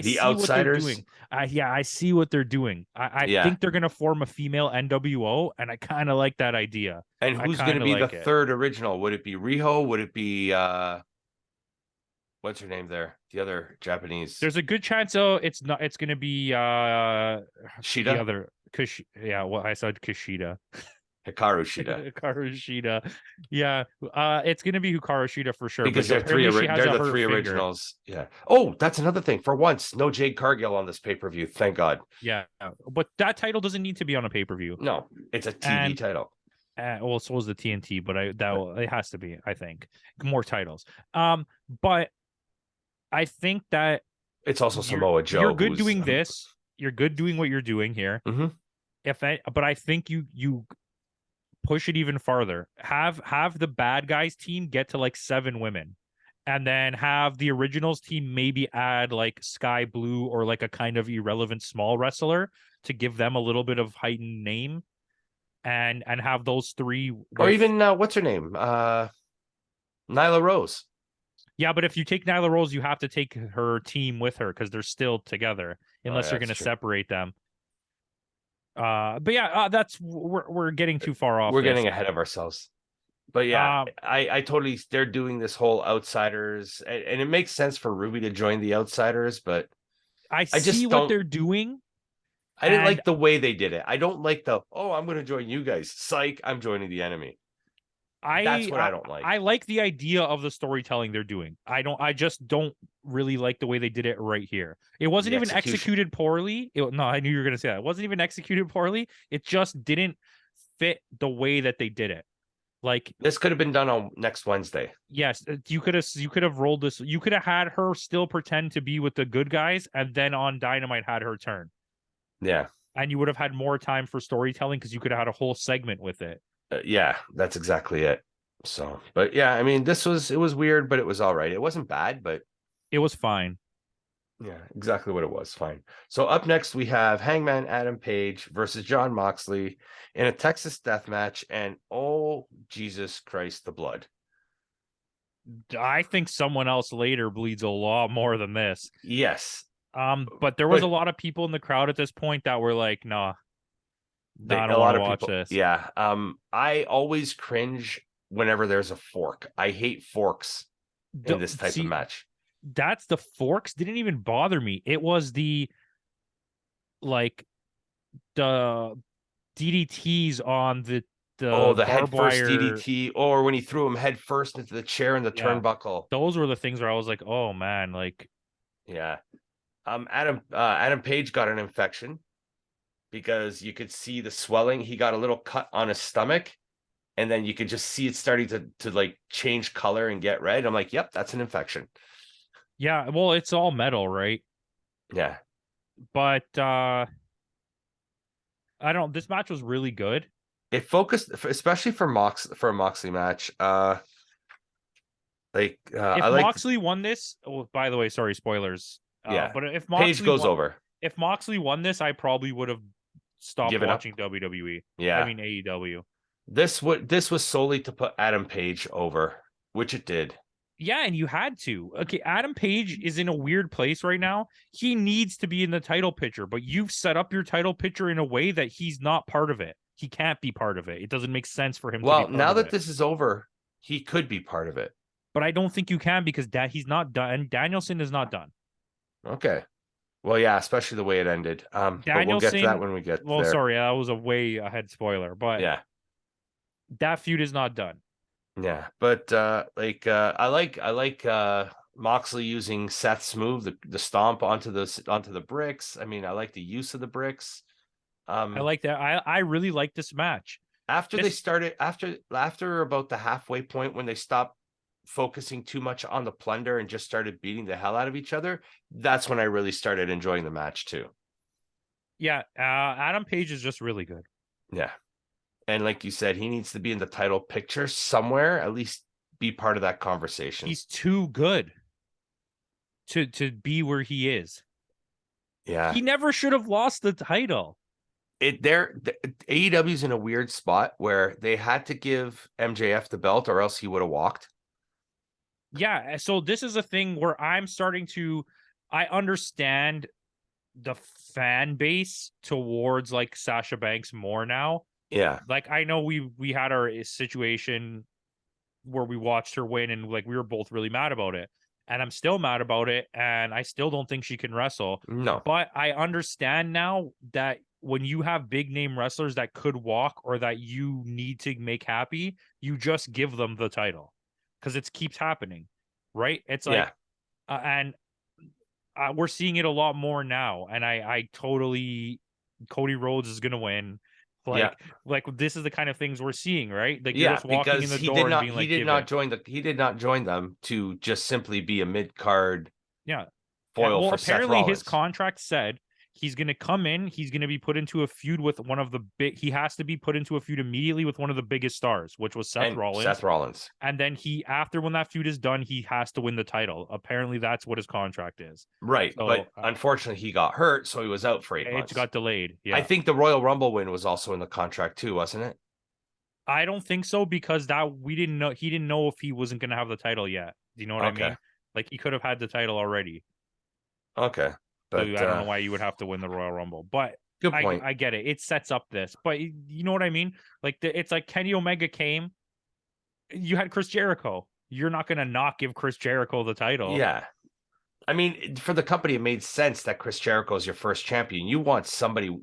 the outsiders. What they're doing. I see what they're doing. I think they're gonna form a female NWO, and I kind of like that idea. And who's gonna be the third original? Would it be Riho? Would it be what's her name there? The other Japanese. There's a good chance though it's not. It's gonna be Shida. The other I said Kushida. Hikaru Shida. Hikaru Shida. Yeah. It's gonna be Hikaru Shida for sure. Because they're the three originals. Yeah. Oh, that's another thing. For once, no Jade Cargill on this pay-per-view. Thank God. Yeah. But that title doesn't need to be on a pay-per-view. No, it's a TV title. Well, so is the TNT, but it has to be, I think. More titles. But I think that it's also Samoa Joe. You're good doing this. You're good doing what you're doing here. Mm-hmm. But I think you push it even farther. Have the bad guys team get to like 7 women, and then have the originals team maybe add like Sky Blue or like a kind of irrelevant small wrestler to give them a little bit of heightened name, and have those 3 or even what's her name, Nyla Rose. Yeah, but if you take Nyla Rose, you have to take her team with her because they're still together, unless you're going to separate them. But yeah, that's we're getting too far off. We're getting ahead of ourselves. But yeah, I totally. They're doing this whole outsiders, and it makes sense for Ruby to join the outsiders. But I see what they're doing. I didn't like the way they did it. I don't like I'm going to join you guys. Psych, I'm joining the enemy. That's what I don't like. I like the idea of the storytelling they're doing. I just don't really like the way they did it right here. It wasn't even executed poorly. No, I knew you were going to say that. It wasn't even executed poorly. It just didn't fit the way that they did it. Like, this could have been done on next Wednesday. Yes, you could have rolled this. You could have had her still pretend to be with the good guys, and then on Dynamite had her turn. Yeah, and you would have had more time for storytelling because you could have had a whole segment with it. Yeah, that's exactly it. So, but yeah, I mean, it was weird, but it was all right. It wasn't bad, but it was fine. Yeah, exactly what it was. Fine. So up next we have Hangman Adam Page versus Jon Moxley in a Texas death match, and oh Jesus Christ, the blood. I think someone else later bleeds a lot more than this. Yes. But there was a lot of people in the crowd at this point that were like, nah. I don't want to watch this. Yeah. I always cringe whenever there's a fork. I hate forks in this type of match. That's the forks didn't even bother me. It was the DDTs on the head first DDT, or when he threw him head first into the chair in the turnbuckle. Those were the things where I was like, oh man, like, yeah. Adam Page got an infection because you could see the swelling. He got a little cut on his stomach, and then you could just see it starting to like change color and get red. I'm like, yep, that's an infection. Yeah, well, it's all metal, right? Yeah. But this match was really good. It focused, especially for a Moxley match. If Moxley won this, by the way, sorry, spoilers. Yeah. But if Moxley Page goes over. If Moxley won this, I probably would have stopped watching WWE. Yeah. I mean AEW. This was solely to put Adam Page over, which it did. Yeah, and you had to. Okay, Adam Page is in a weird place right now. He needs to be in the title picture, but you've set up your title picture in a way that he's not part of it. He can't be part of it. It doesn't make sense for him to be part of it. Well, now that this is over, he could be part of it. But I don't think you can because he's not done. Danielson is not done. Okay. Well, yeah, especially the way it ended. But we'll get to that when we get there. Well, sorry, that was a way ahead spoiler, but yeah, that feud is not done. Yeah, but I like Moxley using Seth's move, the stomp onto the bricks. I mean, I like the use of the bricks. I like that. I really like this match. After about the halfway point when they stopped focusing too much on the plunder and just started beating the hell out of each other, that's when I really started enjoying the match too. Yeah, Adam Page is just really good. Yeah. And like you said, he needs to be in the title picture somewhere, at least be part of that conversation. He's too good to be where he is. Yeah. He never should have lost the title. AEW's in a weird spot where they had to give MJF the belt or else he would have walked. Yeah, so this is a thing where I understand the fan base towards like Sasha Banks more now. Yeah. Like I know we had our situation where we watched her win and like we were both really mad about it. And I'm still mad about it and I still don't think she can wrestle. No. But I understand now that when you have big name wrestlers that could walk or that you need to make happy, you just give them the title because it keeps happening, right? It's like, and we're seeing it a lot more now. And I totally, Cody Rhodes is gonna win. Like this is the kind of things we're seeing, right? Like you're just walking in the door and being like, he did not join them to just simply be a mid card. Yeah. Foil for Seth Rollins. Apparently his contract said he's going to come in. He's going to be put into a feud with one of the big. He has to be put into a feud immediately with one of the biggest stars, which was Seth Rollins. And then after when that feud is done, he has to win the title. Apparently, that's what his contract is. Right, so, but unfortunately, he got hurt, so he was out for 8 months. It got delayed. Yeah, I think the Royal Rumble win was also in the contract too, wasn't it? I don't think so because we didn't know. He didn't know if he wasn't going to have the title yet. Do you know what I mean? Like he could have had the title already. Okay. But so I don't know why you would have to win the Royal Rumble, but good point. I get it. It sets up this, but you know what I mean? Like it's like Kenny Omega came. You had Chris Jericho. You're not going to not give Chris Jericho the title. Yeah. I mean, for the company, it made sense that Chris Jericho is your first champion. You want somebody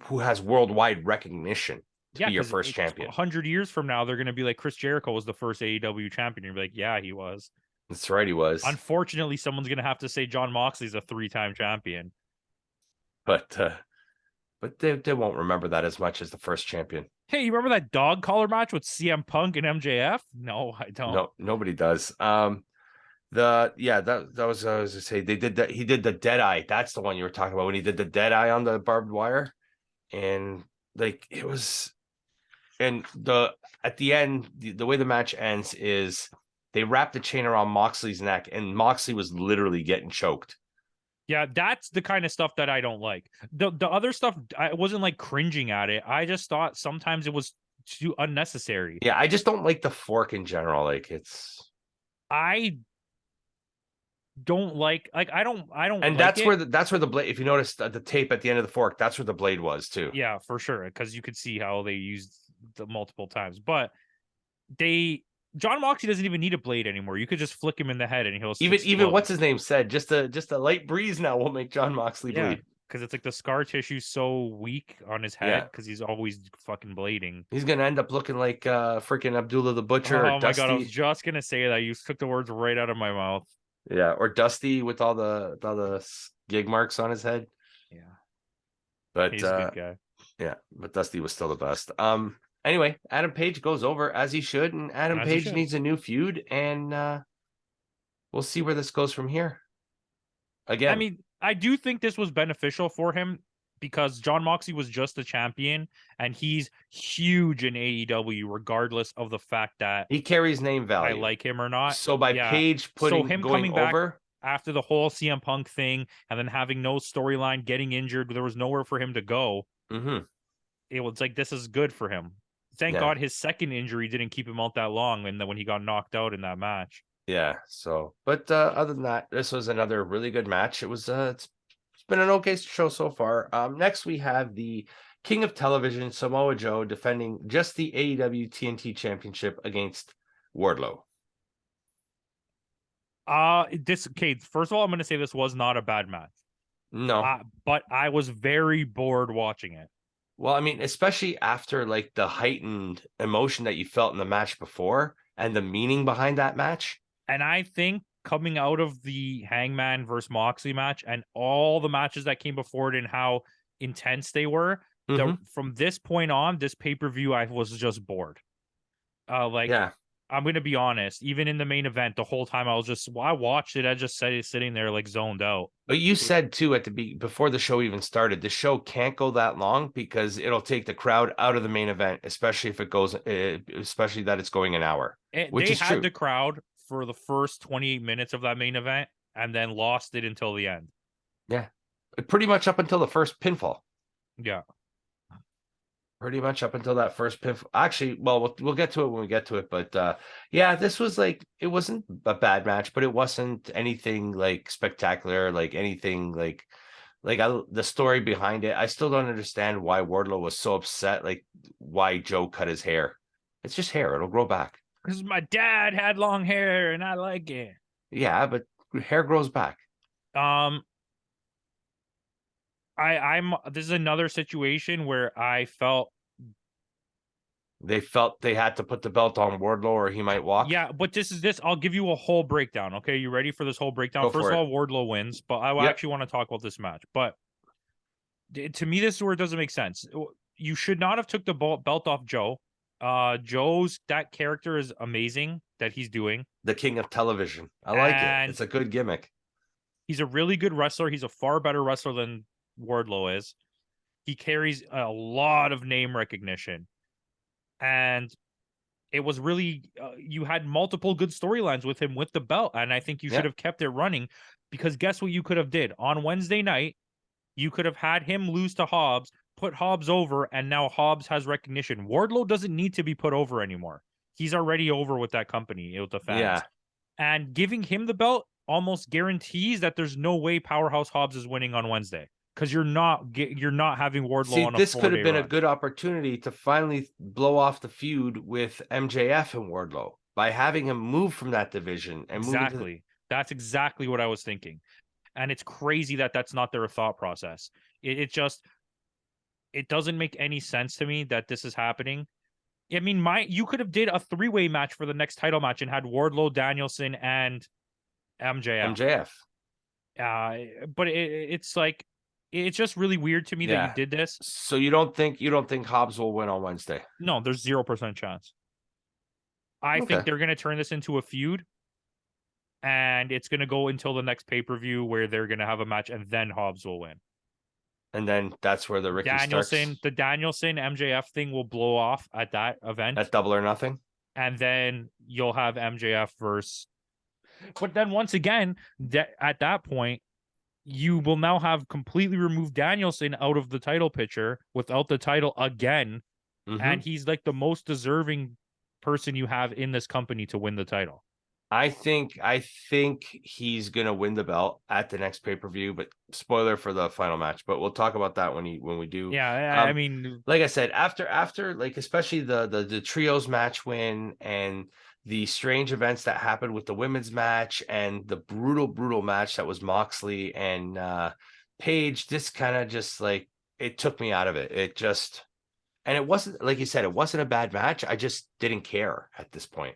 who has worldwide recognition to be your first champion. 100 years from now, they're going to be like, Chris Jericho was the first AEW champion. You're like, yeah, he was. That's right, he was. Unfortunately, someone's going to have to say Jon Moxley's a 3-time champion. But they won't remember that as much as the first champion. Hey, you remember that dog collar match with CM Punk and MJF? No, I don't. No, nobody does. That was I was to say they did that. He did the dead eye. That's the one you were talking about when he did the dead eye on the barbed wire, and like it was. And at the end, the way the match ends is they wrapped the chain around Moxley's neck, and Moxley was literally getting choked. Yeah, that's the kind of stuff that I don't like. The other stuff, I wasn't like cringing at it. I just thought sometimes it was too unnecessary. Yeah, I just don't like the fork in general. Like I don't like I don't and like that's where the blade, if you notice the tape at the end of the fork, that's where the blade was too. Yeah, for sure, because you could see how they used the multiple times. But Jon Moxley doesn't even need a blade anymore. You could just flick him in the head and he'll even what's his name said, just a light breeze now will make Jon Moxley bleed. Because it's like the scar tissue's so weak on his head because he's always fucking blading. He's gonna end up looking like freaking Abdullah the Butcher. Oh my god, I was just gonna say that. You took the words right out of my mouth. Yeah, or Dusty with all the gig marks on his head. Yeah, but he's a good guy. Yeah, but Dusty was still the best. Anyway, Adam Page goes over as he should, and Adam Page needs a new feud, and we'll see where this goes from here. Again, I mean, I do think this was beneficial for him because Jon Moxley was just a champion, and he's huge in AEW, regardless of the fact that he carries name value. I like him or not. So by Page going coming back over after the whole CM Punk thing, and then having no storyline, getting injured, there was nowhere for him to go. Mm-hmm. It was like this is good for him. Thank God his second injury didn't keep him out that long, and then when he got knocked out in that match. Yeah. So, but other than that, this was another really good match. It was it's been an okay show so far. Next we have the King of Television, Samoa Joe, defending just the AEW TNT Championship against Wardlow. First of all, I'm going to say this was not a bad match. No, but I was very bored watching it. Well, I mean, especially after like the heightened emotion that you felt in the match before and the meaning behind that match. And I think coming out of the Hangman versus Moxley match and all the matches that came before it and how intense they were, from this point on, this pay-per-view, I was just bored. I'm going to be honest. Even in the main event, the whole time I watched it. I just sitting there like zoned out. But you said too before the show even started, the show can't go that long because it'll take the crowd out of the main event, especially if it goes, especially that it's going an hour, which they is had true. the crowd for the first 28 minutes of that main event and then lost it until the end. Yeah, pretty much up until the first pinfall. Yeah. Pretty much up until that first pinfall. Actually, well, we'll get to it when we get to it. But yeah, this was like, it wasn't a bad match, but it wasn't anything like spectacular, like anything like the story behind it. I still don't understand why Wardlow was so upset, like why Joe cut his hair. It's just hair; it'll grow back. Because my dad had long hair and I like it. Yeah, but hair grows back. This is another situation where I felt they had to put the belt on Wardlow or he might walk. Yeah, but I'll give you a whole breakdown. Okay, you ready for this whole breakdown? First of all, Wardlow wins, but I actually want to talk about this match. But to me, this is where it doesn't make sense. You should not have took the belt off Joe. That character is amazing that he's doing. The king of television. I like it. It's a good gimmick. He's a really good wrestler. He's a far better wrestler than Wardlow is. He carries a lot of name recognition. And it was really, you had multiple good storylines with him with the belt. And I think you should have kept it running, because guess what you could have did? On Wednesday night, you could have had him lose to Hobbs, put Hobbs over, and now Hobbs has recognition. Wardlow doesn't need to be put over anymore. He's already over with that company, with the fans. Yeah. And giving him the belt almost guarantees that there's no way Powerhouse Hobbs is winning on Wednesday, because you're not having Wardlow on a 4-day this could have been run. a good opportunity to finally blow off the feud with MJF and Wardlow by having him move from that division and exactly. That's exactly what I was thinking. And it's crazy that that's not their thought process. It doesn't make any sense to me that this is happening. I mean, you could have did a 3-way match for the next title match and had Wardlow, Danielson, and MJF. But it's like, it's just really weird to me that you did this. So you don't think Hobbs will win on Wednesday? No, there's 0% chance. I think they're going to turn this into a feud, and it's going to go until the next pay-per-view where they're going to have a match, and then Hobbs will win. And then that's where the the Danielson MJF thing will blow off at that event. At Double or Nothing. And then you'll have MJF versus. But then once again, at that point, you will now have completely removed Danielson out of the title picture without the title again. Mm-hmm. And he's like the most deserving person you have in this company to win the title. I think he's gonna win the belt at the next pay-per-view, but spoiler for the final match. But we'll talk about that when we do. Yeah, I mean, like I said, after like especially the trios match win and the strange events that happened with the women's match and the brutal match that was Moxley and Paige, this kind of just like, it took me out of it. And it wasn't, like you said, it wasn't a bad match. I just didn't care at this point.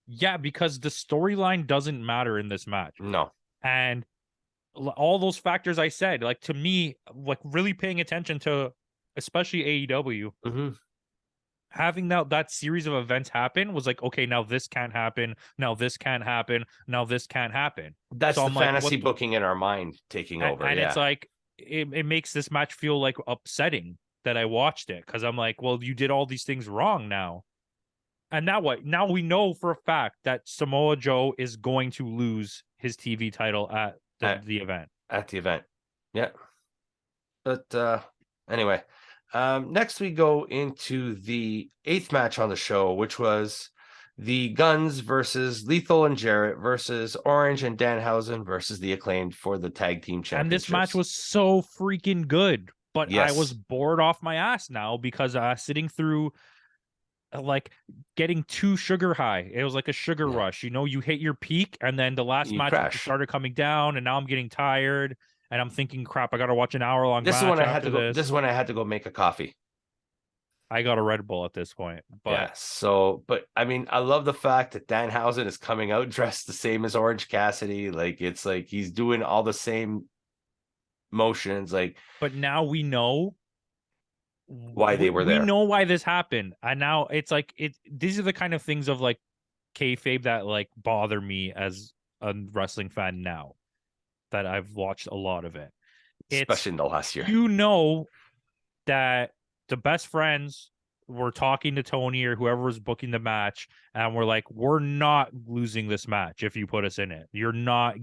Yeah, because the storyline doesn't matter in this match. No. And all those factors I said, like, to me, like really paying attention to, especially AEW, having that series of events happen was like, okay, now this can't happen. Now this can't happen. Now this can't happen. That's the fantasy booking in our mind taking over. And it's like, it makes this match feel like upsetting that I watched it, because I'm like, well, you did all these things wrong now. And now what? Now we know for a fact that Samoa Joe is going to lose his TV title at the event. At the event. Yeah. But anyway, next we go into the 8th match on the show, which was the Guns versus Lethal and Jarrett versus Orange and Danhausen versus the Acclaimed for the tag team championships. And this match was so freaking good, but I was bored off my ass now because sitting through like getting too sugar high. It was like a sugar rush. You know, you hit your peak and then the last match started coming down, and now I'm getting tired and I'm thinking, crap, I got to watch an hour-long match. This is when I had to go make a coffee. I got a Red Bull at this point. But but I mean, I love the fact that Danhausen is coming out dressed the same as Orange Cassidy. Like, it's like he's doing all the same motions. Like, but now we know why they were there. We know why this happened. And now it's like these are the kind of things of like kayfabe that like bother me as a wrestling fan now that I've watched a lot of it. Especially in the last year. You know that the best friends were talking to Tony or whoever was booking the match, and we're like, we're not losing this match if you put us in it. We're not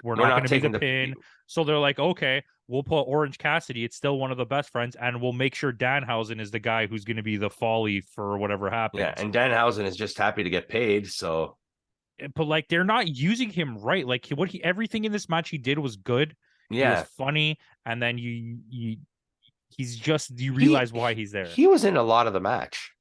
going to be the pin. So they're like, okay, we'll put Orange Cassidy. It's still one of the best friends, and we'll make sure Danhausen is the guy who's going to be the folly for whatever happens. Yeah, and Danhausen is just happy to get paid, so. But like, they're not using him right. Like everything in this match he did was good. Yeah, he was funny, and then you realize why he's there. He was in a lot of the match.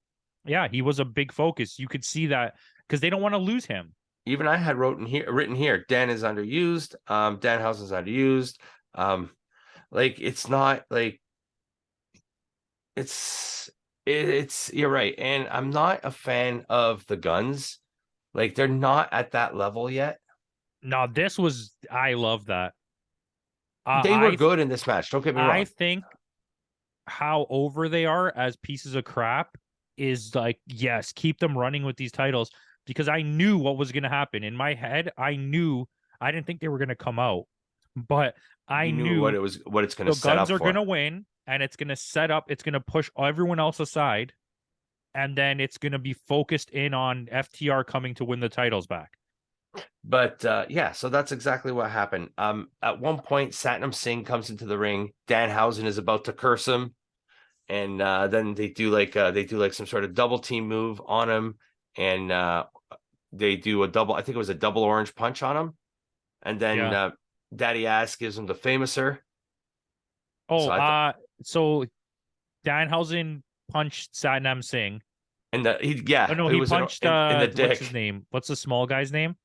Yeah, he was a big focus. You could see that because they don't want to lose him. Even I had written here, Dan is underused. Danhausen's underused. Like it's not like it's you're right. And I'm not a fan of the Guns. Like they're not at that level yet. No, I love that. They were good in this match. Don't get me wrong. I think how over they are as pieces of crap is like, yes, keep them running with these titles, because I knew what was going to happen. In my head, I didn't think they were going to come out, but I knew what it's going to set up for. The Guns are going to win, and it's going to set up, it's going to push everyone else aside, and then it's going to be focused in on FTR coming to win the titles back. But yeah, so that's exactly what happened. At one point, Satnam Singh comes into the ring. Danhausen is about to curse him, and then they do like some sort of double team move on him, and they do a double. I think it was a double orange punch on him, and then Daddy Ass gives him the famouser. Oh, so Danhausen punched Satnam Singh, and he punched in the dick. What's his name? What's the small guy's name?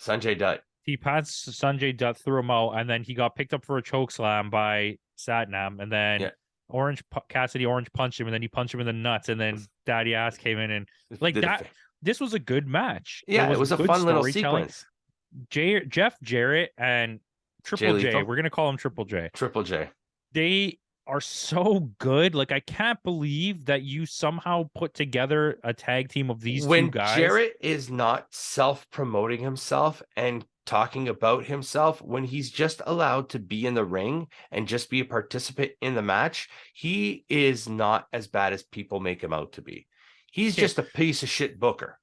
Sanjay Dutt. He passed Sanjay Dutt, threw him out, and then he got picked up for a choke slam by Satnam, and then Cassidy orange punched him, and then he punched him in the nuts, and then Daddy Ass came in and like that. This was a good match. Yeah, it was a fun little sequence. Jeff Jarrett and Triple J. We're gonna call him Triple J. Triple J. They are so good. Like, I can't believe that you somehow put together a tag team of these two guys. When Jarrett is not self-promoting himself and talking about himself, when he's just allowed to be in the ring and just be a participant in the match, he is not as bad as people make him out to be. He's just a piece of shit booker.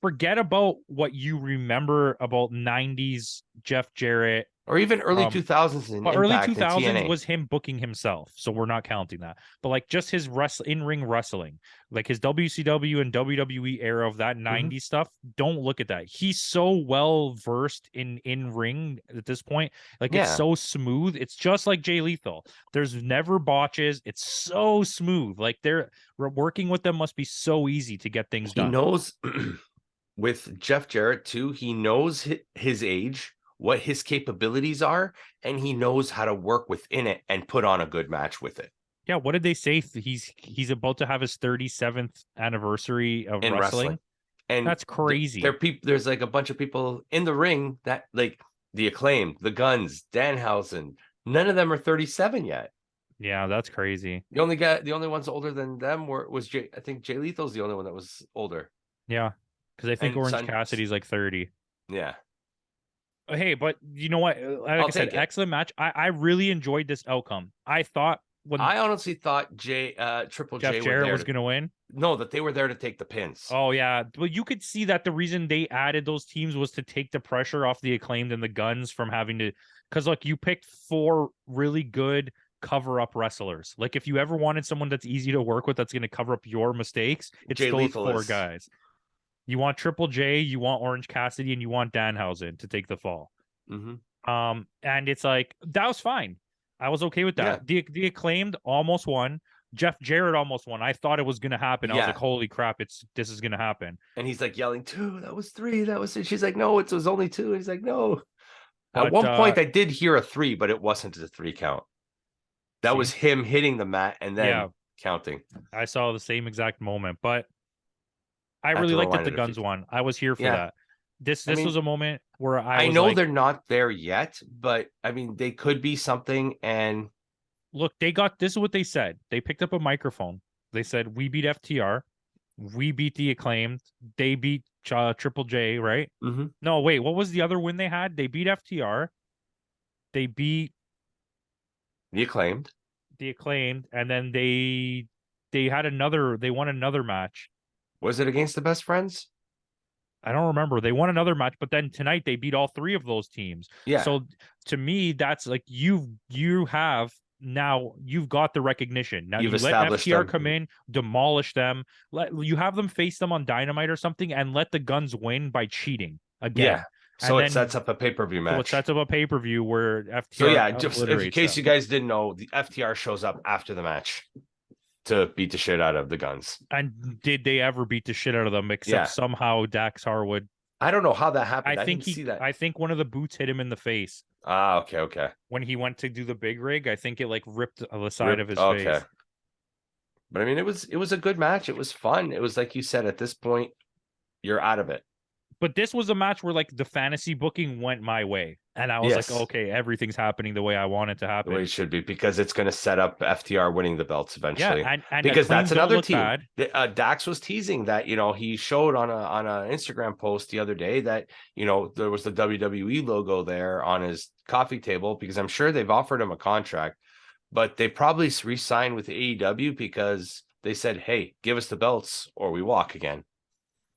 Forget about what you remember about 90s Jeff Jarrett. Or even early 2000s in Impact. Early 2000s was him booking himself, so we're not counting that. But like just his in-ring wrestling, like his WCW and WWE era of that 90s stuff, don't look at that. He's so well versed in ring at this point. Like it's so smooth. It's just like Jay Lethal. There's never botches. It's so smooth. Like they're working with them must be so easy to get things done. He knows with Jeff Jarrett too, he knows his age, what his capabilities are, and he knows how to work within it and put on a good match with it. Yeah, what did they say? He's about to have his 37th anniversary of wrestling. And that's crazy. There's like a bunch of people in the ring that like the Acclaimed, the Guns, Danhausen. None of them are 37 yet. Yeah, that's crazy. The only ones older than them was Jay. I think Jay Lethal's the only one that was older. Yeah, because I think Orange Cassidy's like 30. Yeah. Hey, but you know what? Like I said, excellent match. I really enjoyed this outcome. I honestly thought Triple J Jeff Jarrett was going to win. No, that they were there to take the pins. Oh yeah, well you could see that the reason they added those teams was to take the pressure off the Acclaimed and the Guns from having to. Because look, you picked 4 really good cover-up wrestlers. Like if you ever wanted someone that's easy to work with, that's going to cover up your mistakes, it's those 4 guys. You want Triple J, you want Orange Cassidy, and you want Danhausen to take the fall. And it's like that was fine. I was okay with that. Yeah. The Acclaimed almost won. Jeff Jarrett almost won. I thought it was going to happen. I was like, holy crap, this is going to happen. And he's like yelling 2. That was 3. That was 3. She's like, no, it was only 2. And he's like, no. At one point, I did hear a 3, but it wasn't a 3 count. That was him hitting the mat and then counting. I saw the same exact moment, but I really liked that the Guns won. I was here for that. This was a moment where I know they're not there yet, but I mean they could be something. And look, this is what they said. They picked up a microphone. They said, "We beat FTR, we beat the Acclaimed, they beat Triple J, right? Mm-hmm. No, wait, what was the other win they had? They beat FTR. They beat The Acclaimed. the Acclaimed, and then they won another match. Was it against the Best Friends? I don't remember. They won another match, but then tonight they beat all three of those teams. Yeah. So to me, that's like you've got the recognition. Now You've you let established FTR them. come in, demolish them, you have them face them on Dynamite or something, and let the Guns win by cheating again. Yeah. So and it sets up a pay-per-view match. So it sets up a pay-per-view where FTR. So yeah, just in case you guys didn't know, the FTR shows up after the match to beat the shit out of the Guns. And did they ever beat the shit out of them? Except somehow Dax Harwood. I don't know how that happened. I think see that. I think one of the boots hit him in the face. Ah, okay. When he went to do the big rig, I think it like ripped the side of his face. But I mean, it was a good match. It was fun. It was like you said, at this point, you're out of it. But this was a match where like the fantasy booking went my way. And I was like, okay, everything's happening the way I want it to happen. The way it should be, because it's going to set up FTR winning the belts eventually. Yeah, and because that's another team. Dax was teasing that, he showed on a Instagram post the other day that, there was the WWE logo there on his coffee table, because I'm sure they've offered him a contract, but they probably re-signed with AEW because they said, hey, give us the belts or we walk again.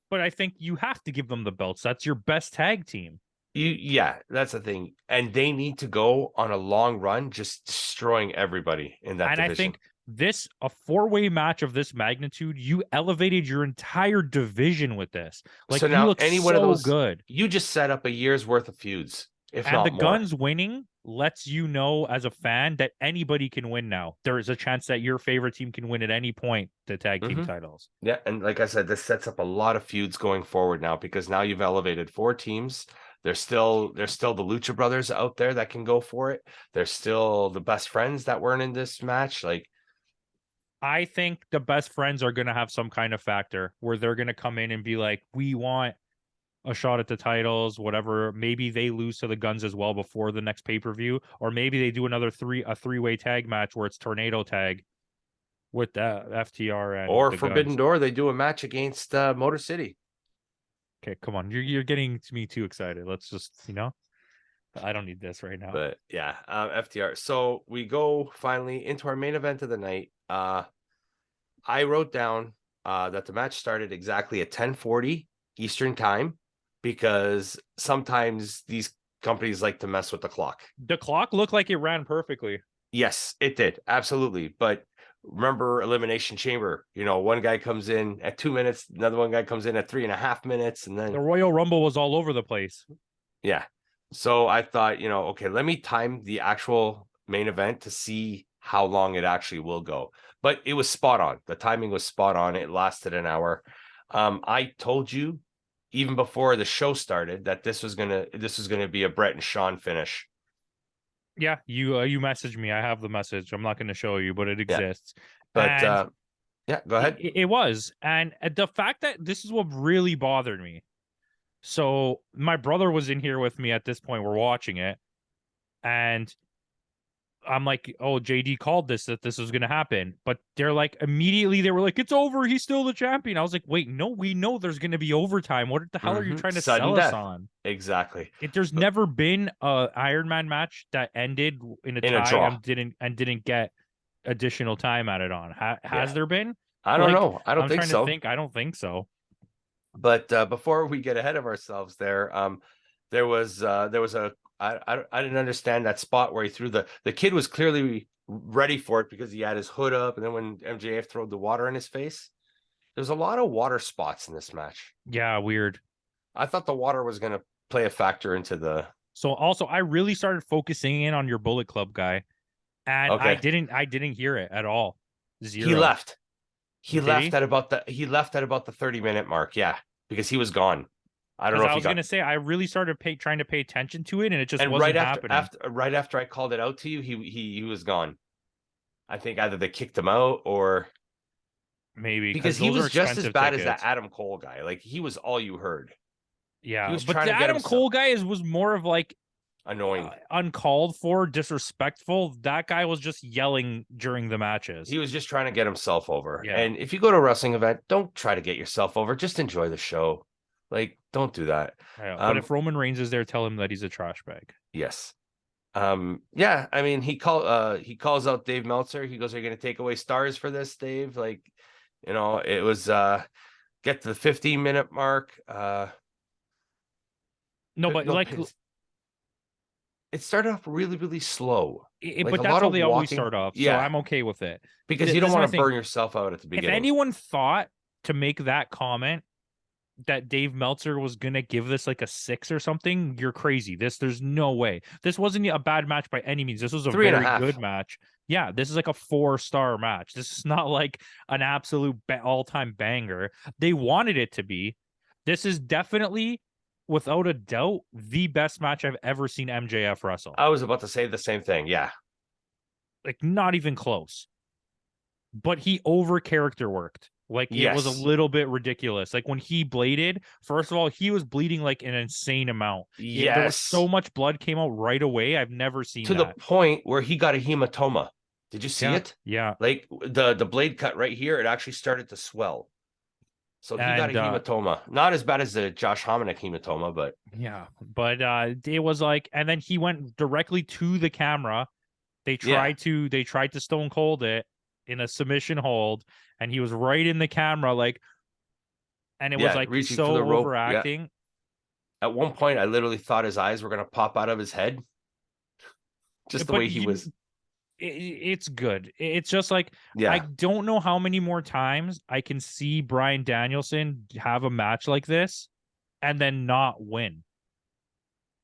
But I think you have to give them the belts. That's your best tag team. Yeah, that's the thing. And they need to go on a long run, just destroying everybody in that division. And I think a 4-way match of this magnitude, you elevated your entire division with this. Like, so now you look one of those good. You just set up a year's worth of feuds. And the Guns winning lets you know as a fan that anybody can win now. There is a chance that your favorite team can win at any point the tag team titles. Yeah, and like I said, this sets up a lot of feuds going forward now, because now you've elevated 4 teams. There's still the Lucha Brothers out there that can go for it. There's still the Best Friends that weren't in this match. Like, I think the Best Friends are going to have some kind of factor where they're going to come in and be like, we want a shot at the titles, whatever. Maybe they lose to the Guns as well before the next pay-per-view, or maybe they do a 3-way tag match where it's tornado tag with the FTR and or Forbidden Door. They do a match against Motor City. Okay, come on, you're getting me too excited. Let's just I don't need this right now. But yeah, FTR. So we go finally into our main event of the night. I wrote down that the match started exactly at 10:40 Eastern time, because sometimes these companies like to mess with the clock. The clock looked like it ran perfectly. Yes, it did. Absolutely. But remember Elimination Chamber, one guy comes in at 2 minutes, another one guy comes in at 3.5 minutes, and then the Royal Rumble was all over the place. Yeah. So I thought, okay, let me time the actual main event to see how long it actually will go. But it was spot on. The timing was spot on. It lasted an hour. I told you even before the show started that this was gonna be a Brett and Sean finish. Yeah, you messaged me. I have the message. I'm not going to show you, but it exists. Yeah. But yeah, go ahead. It was, and the fact that this is what really bothered me. So my brother was in here with me at this point. We're watching it, and I'm like, "Oh, JD called that this was going to happen," but they're like, immediately they were like, "It's over. He's still the champion." I was like, "Wait, no, we know there's going to be overtime. What the hell are you trying to sell us on?" Exactly. There's never been a Iron Man match that ended in a tie and didn't get additional time added on. Has there been? I don't know. I don't think so. I don't think so. But before we get ahead of ourselves, there was a. I didn't understand that spot where he threw the kid was clearly ready for it because he had his hood up, and then when MJF threw the water in his face, there's a lot of water spots in this match. Yeah, weird. I thought the water was going to play a factor into the. So also, I really started focusing in on your Bullet Club guy, and I didn't hear it at all. Zero. He left. He left at about the 30-minute mark. Yeah, because he was gone. I don't know. I was going to say I really started trying to pay attention to it, and it just wasn't happening. Right after I called it out to you, he was gone. I think either they kicked him out or maybe because he was just as bad as that Adam Cole guy. Like, he was all you heard. Yeah, but the Adam Cole guy was more of like annoying, uncalled for, disrespectful. That guy was just yelling during the matches. He was just trying to get himself over. Yeah. And if you go to a wrestling event, don't try to get yourself over. Just enjoy the show. Like, don't do that. But if Roman Reigns is there, tell him that he's a trash bag. Yes. Yeah, I mean, he calls out Dave Meltzer. He goes, "Are you going to take away stars for this, Dave?" Like, it was get to the 15-minute mark. No, but like, it started off really, really slow. But that's how they always start off. Yeah. So I'm okay with it. Because you don't want to burn yourself out at the beginning. If anyone thought to make that comment that Dave Meltzer was going to give this like a 6 or something, you're crazy. There's no way. This wasn't a bad match by any means. This was a very good match. Yeah, this is like a 4-star match. This is not like an absolute all-time banger. They wanted it to be. This is definitely, without a doubt, the best match I've ever seen MJF wrestle. I was about to say the same thing. Yeah. Like, not even close. But he over character worked. Like, it was a little bit ridiculous. Like, when he bladed, first of all, he was bleeding like an insane amount. Yes. There was so much blood came out right away. I've never seen to the point where he got a hematoma. Did you see it? Yeah. Like, the blade cut right here, it actually started to swell. So he got a hematoma. Not as bad as the Josh Hominick hematoma, but yeah. But it was like, and then he went directly to the camera. They tried to Stone Cold it in a submission hold, and he was right in the camera, like, and it was like so overacting. Yeah. At one point, I literally thought his eyes were gonna pop out of his head. Just the way he was. It's good. It's just like, I don't know how many more times I can see Bryan Danielson have a match like this and then not win.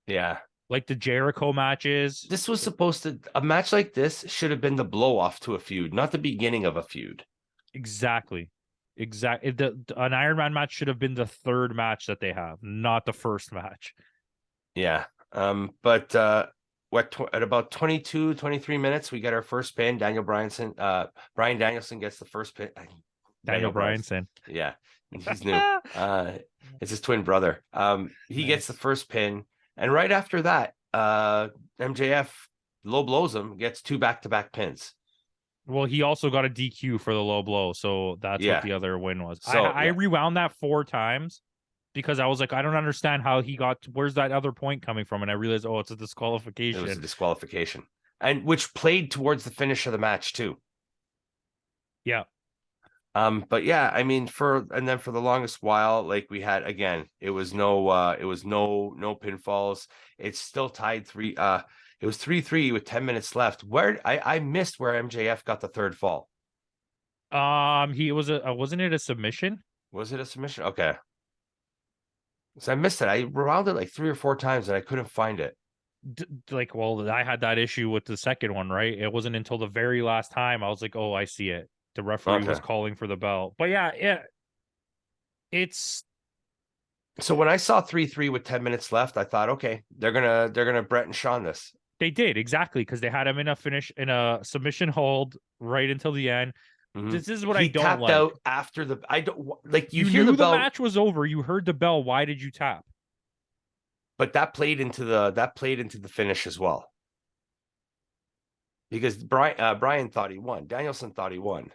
Yeah. Like the Jericho matches. This was a match like this should have been the blow off to a feud, not the beginning of a feud. Exactly. An Iron Man match should have been the third match that they have, not the first match. Yeah. But at about 22, 23 minutes, we get our first pin. Bryan Danielson gets the first pin. Daniel Bryanson. Yeah. He's new. It's his twin brother. He gets the first pin. And right after that, MJF low blows him, gets 2 back-to-back pins. Well, he also got a DQ for the low blow, so that's what the other win was. So I rewound that 4 times because I was like, I don't understand how he where's that other point coming from? And I realized, it's a disqualification. It was a disqualification. And which played towards the finish of the match too. Yeah. But yeah, I mean, for the longest while, like we had, again, it was no pinfalls. It's still tied 3. It was 3-3 with 10 minutes left. Where I missed where MJF got the third fall. He was wasn't it a submission? Was it a submission? Okay. So I missed it. I rewound it like 3 or 4 times and I couldn't find it. I had that issue with the second one, right? It wasn't until the very last time I was like, oh, I see it. The referee was calling for the bell. But yeah, it's. So when I saw 3-3 with 10 minutes left, I thought, okay, they're gonna Brett and Sean this. They did, exactly, because they had him in a submission hold right until the end. Mm-hmm. This is what I don't like. He tapped out after the. I don't like. You hear knew the bell. Match was over. You heard the bell. Why did you tap? But that played into the finish as well. Because Bryan thought he won. Danielson thought he won.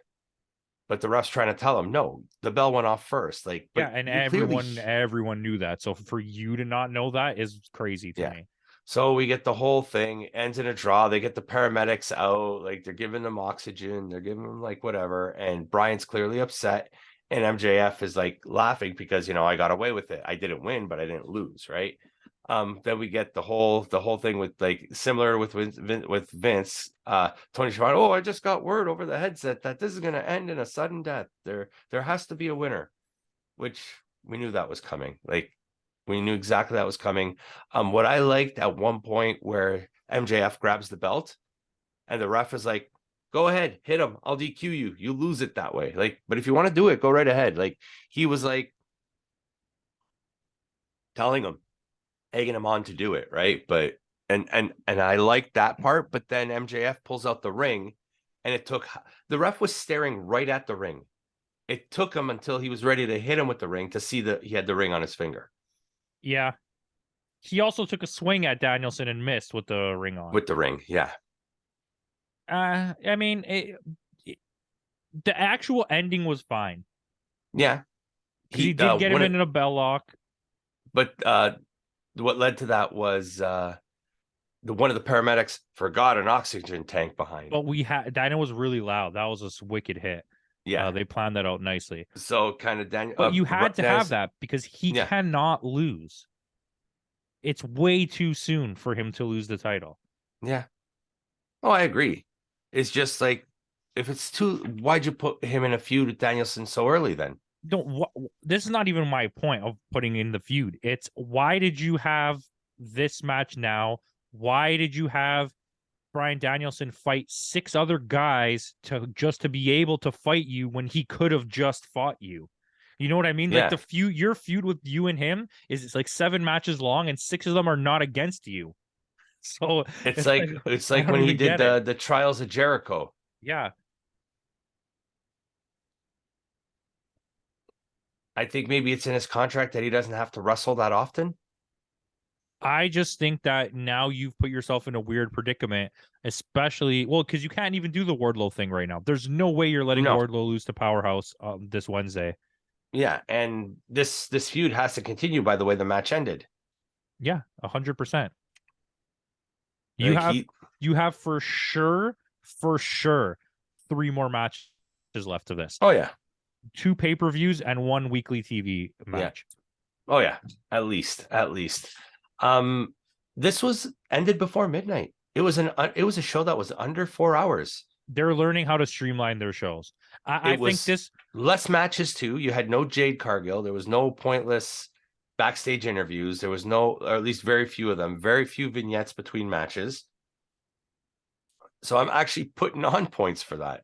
But the ref's trying to tell him, no, the bell went off first. Like, yeah, and everyone knew that. So for you to not know that is crazy to me. So we get the whole thing, ends in a draw. They get the paramedics out, like they're giving them oxygen, they're giving them like whatever. And Bryan's clearly upset. And MJF is like laughing because, I got away with it. I didn't win, but I didn't lose, right? Then we get the whole thing with like similar with Vince, Tony Schiavone. I just got word over the headset that this is going to end in a sudden death. There has to be a winner, which we knew that was coming. Like we knew exactly that was coming. What I liked at one point where MJF grabs the belt and the ref is like, go ahead, hit him. I'll DQ you. You lose it that way. Like, but if you want to do it, go right ahead. Like he was like telling him, egging him on to do it, right? But and I liked that part, but then MJF pulls out the ring and the ref was staring right at the ring. It took him until he was ready to hit him with the ring to see that he had the ring on his finger. Yeah. He also took a swing at Danielson and missed with the ring on. With the ring, yeah. I mean, the actual ending was fine. Yeah. He did get him in a bell lock. But what led to that was one of the paramedics forgot an oxygen tank behind. But Dino was really loud. That was a wicked hit. Yeah, they planned that out nicely. So kind of Daniel, but you had to have that because he cannot lose. It's way too soon for him to lose the title. Yeah. Oh, I agree. It's just like, if it's too, why'd you put him in a feud with Danielson so early then? This is not even my point of putting in the feud. It's why did you have this match now? Why did you have Bryan Danielson fight 6 other guys to be able to fight you when he could have just fought you? You know what I mean? Yeah. Like your feud with you and him it's like 7 matches long and 6 of them are not against you. So it's like when he did the Trials of Jericho. Yeah. I think maybe it's in his contract that he doesn't have to wrestle that often. I just think that now you've put yourself in a weird predicament, especially because you can't even do the Wardlow thing right now. There's no way you're letting Wardlow lose to Powerhouse this Wednesday. Yeah, and this feud has to continue. By the way, the match ended. Yeah, 100%. You have for sure 3 more matches left of this. Oh yeah, 2 pay-per-views and 1 weekly TV match. Yeah. Oh yeah, at least. This was ended before midnight. It was a show that was under 4 hours. They're learning how to streamline their shows. I think this less matches too. You had no Jade Cargill. There was no pointless backstage interviews. There was no, or at least very few of them. Very few vignettes between matches. So I'm actually putting on points for that.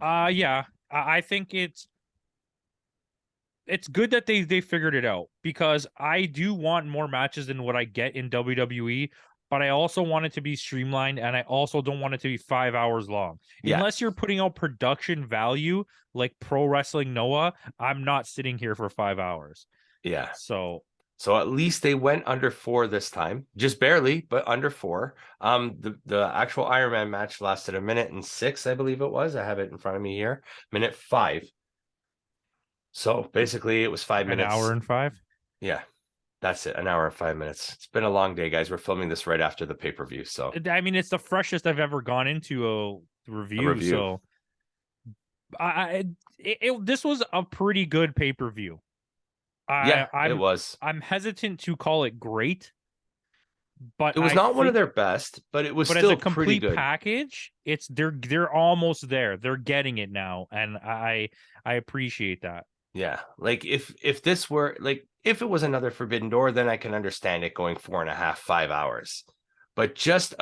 Yeah. I think it's good that they figured it out, because I do want more matches than what I get in WWE, but I also want it to be streamlined, and I also don't want it to be 5 hours long. Yeah. Unless you're putting out production value like Pro Wrestling Noah, I'm not sitting here for 5 hours. Yeah. So at least they went under 4 this time, just barely, but under 4. The actual Iron Man match lasted 1:06, I believe it was. I have it in front of me here. 1:05. So basically, it was 5 minutes. An hour and 5. Yeah, that's it. An hour and 5 minutes. It's been a long day, guys. We're filming this right after the pay-per-view. So I mean, it's the freshest I've ever gone into a review. So this was a pretty good pay-per-view. It was. I'm hesitant to call it great, but it was not one of their best, but it was still as a complete pretty good package. It's they're almost there. They're getting it now, and I appreciate that. Yeah, like if this were like if it was another Forbidden Door, then I can understand it going 4.5, 5 hours. But just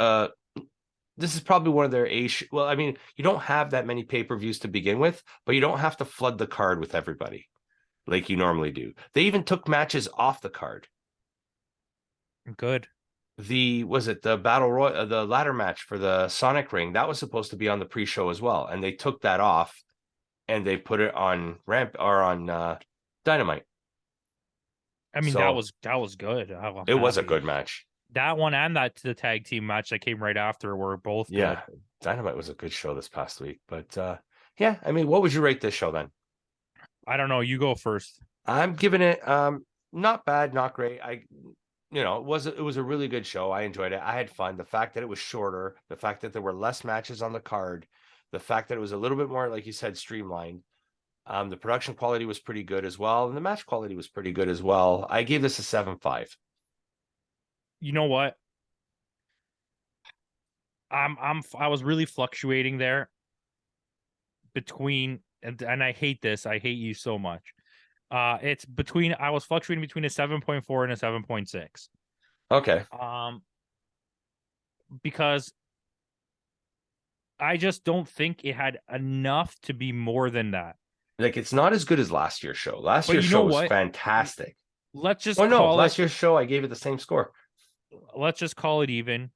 this is probably one of their well, I mean, you don't have that many pay-per-views to begin with, but you don't have to flood the card with everybody like you normally do. They even took matches off the card. Good. The Battle Royal, the ladder match for the Sonic Ring, that was supposed to be on the pre-show as well, and they took that off and they put it on Dynamite. I mean, that was good. It was a good match. That one and the tag team match that came right after were both good. Dynamite was a good show this past week. But yeah, I mean, what would you rate this show then? I don't know. You go first. I'm giving it not bad, not great. It was a really good show. I enjoyed it. I had fun. The fact that it was shorter, the fact that there were less matches on the card, the fact that it was a little bit more, like you said, streamlined. The production quality was pretty good as well, and the match quality was pretty good as well. I gave this a 7.5. You know what? I was really fluctuating there between, and I hate this. I hate you so much. I was fluctuating between a 7.4 and a 7.6. Okay. Because I just don't think it had enough to be more than that. Like, it's not as good as last year's show. Last year's show was fantastic. Let's just last year's show, I gave it the same score. Let's just call it even.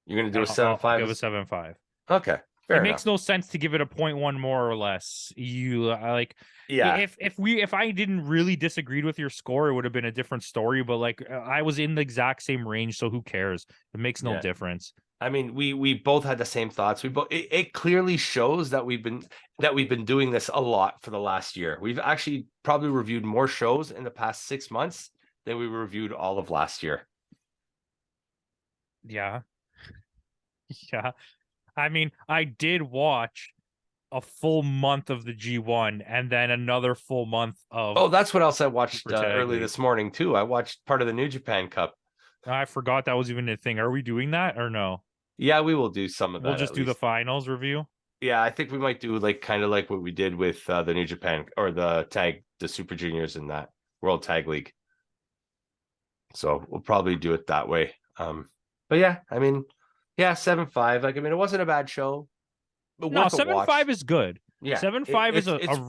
You're going to do a 7.5? Give a 7.5. Okay. Fair enough. Makes no sense to give it a 0.1 more or less. If I didn't really disagreed with your score, it would have been a different story. But like, I was in the exact same range, so who cares? It makes no difference. I mean, we both had the same thoughts. It clearly shows that we've been doing this a lot for the last year. We've actually probably reviewed more shows in the past 6 months than we reviewed all of last year. Yeah. Yeah. I mean, I did watch a full month of the G1 and then another full month of. Oh, that's what else I watched early this morning too. I watched part of the New Japan Cup. I forgot that was even a thing. Are we doing that or no? Yeah, we will do some of that. We'll just do the finals review. Yeah, I think we might do like kind of like what we did with the New Japan or the Super Juniors in that World Tag League. So we'll probably do it that way. But yeah, I mean, yeah, 7-5. Like, I mean, it wasn't a bad show. But no, 7-5 is good. Yeah, 7-5 is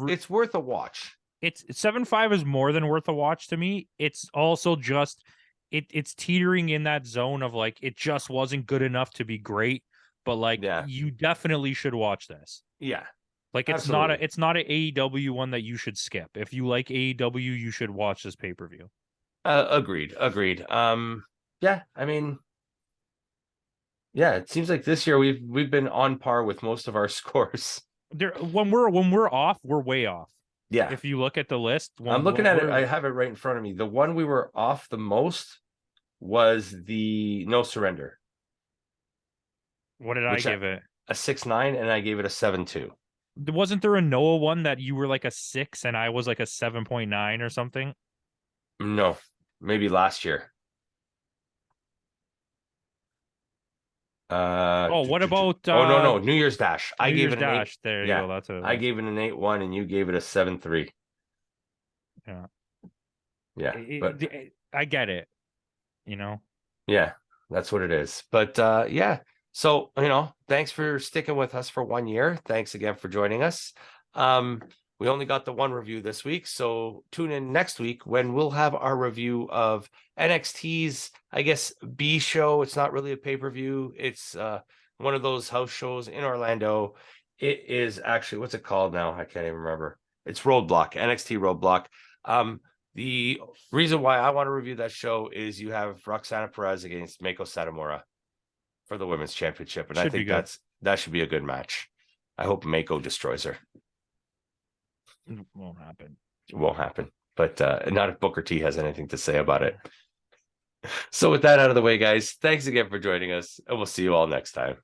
it's worth a watch. It's 7-5 is more than worth a watch to me. It's also just it's teetering in that zone of like it just wasn't good enough to be great, but like you definitely should watch this. Yeah. Like it's not an AEW one that you should skip. If you like AEW, you should watch this pay-per-view. Agreed. Yeah, I mean, yeah, it seems like this year we've been on par with most of our scores. When we're off, we're way off. Yeah. If you look at the list, I'm looking at it. I have it right in front of me. The one we were off the most was the No Surrender. What did I give it? A 6.9, and I gave it a 7.2. Wasn't there a Noah one that you were like a 6 and I was like a 7.9 or something? No, maybe last year. What about no, New Year's Dash. I gave it an 8. There you go. That's I gave it an 8.1 and you gave it a 7.3. Yeah. Yeah. But I get it. You know? Yeah, that's what it is. But yeah. So, thanks for sticking with us for 1 year. Thanks again for joining us. We only got the one review this week, so tune in next week when we'll have our review of NXT's, I guess, B show. It's not really a pay-per-view. It's one of those house shows in Orlando. It is actually, what's it called now? I can't even remember. It's Roadblock, NXT Roadblock. The reason why I want to review that show is you have Roxana Perez against Meiko Satomura for the women's championship, and I think that should be a good match. I hope Meiko destroys her. It won't happen. It won't happen. But not if Booker T has anything to say about it. So with that out of the way, guys, thanks again for joining us, and we'll see you all next time.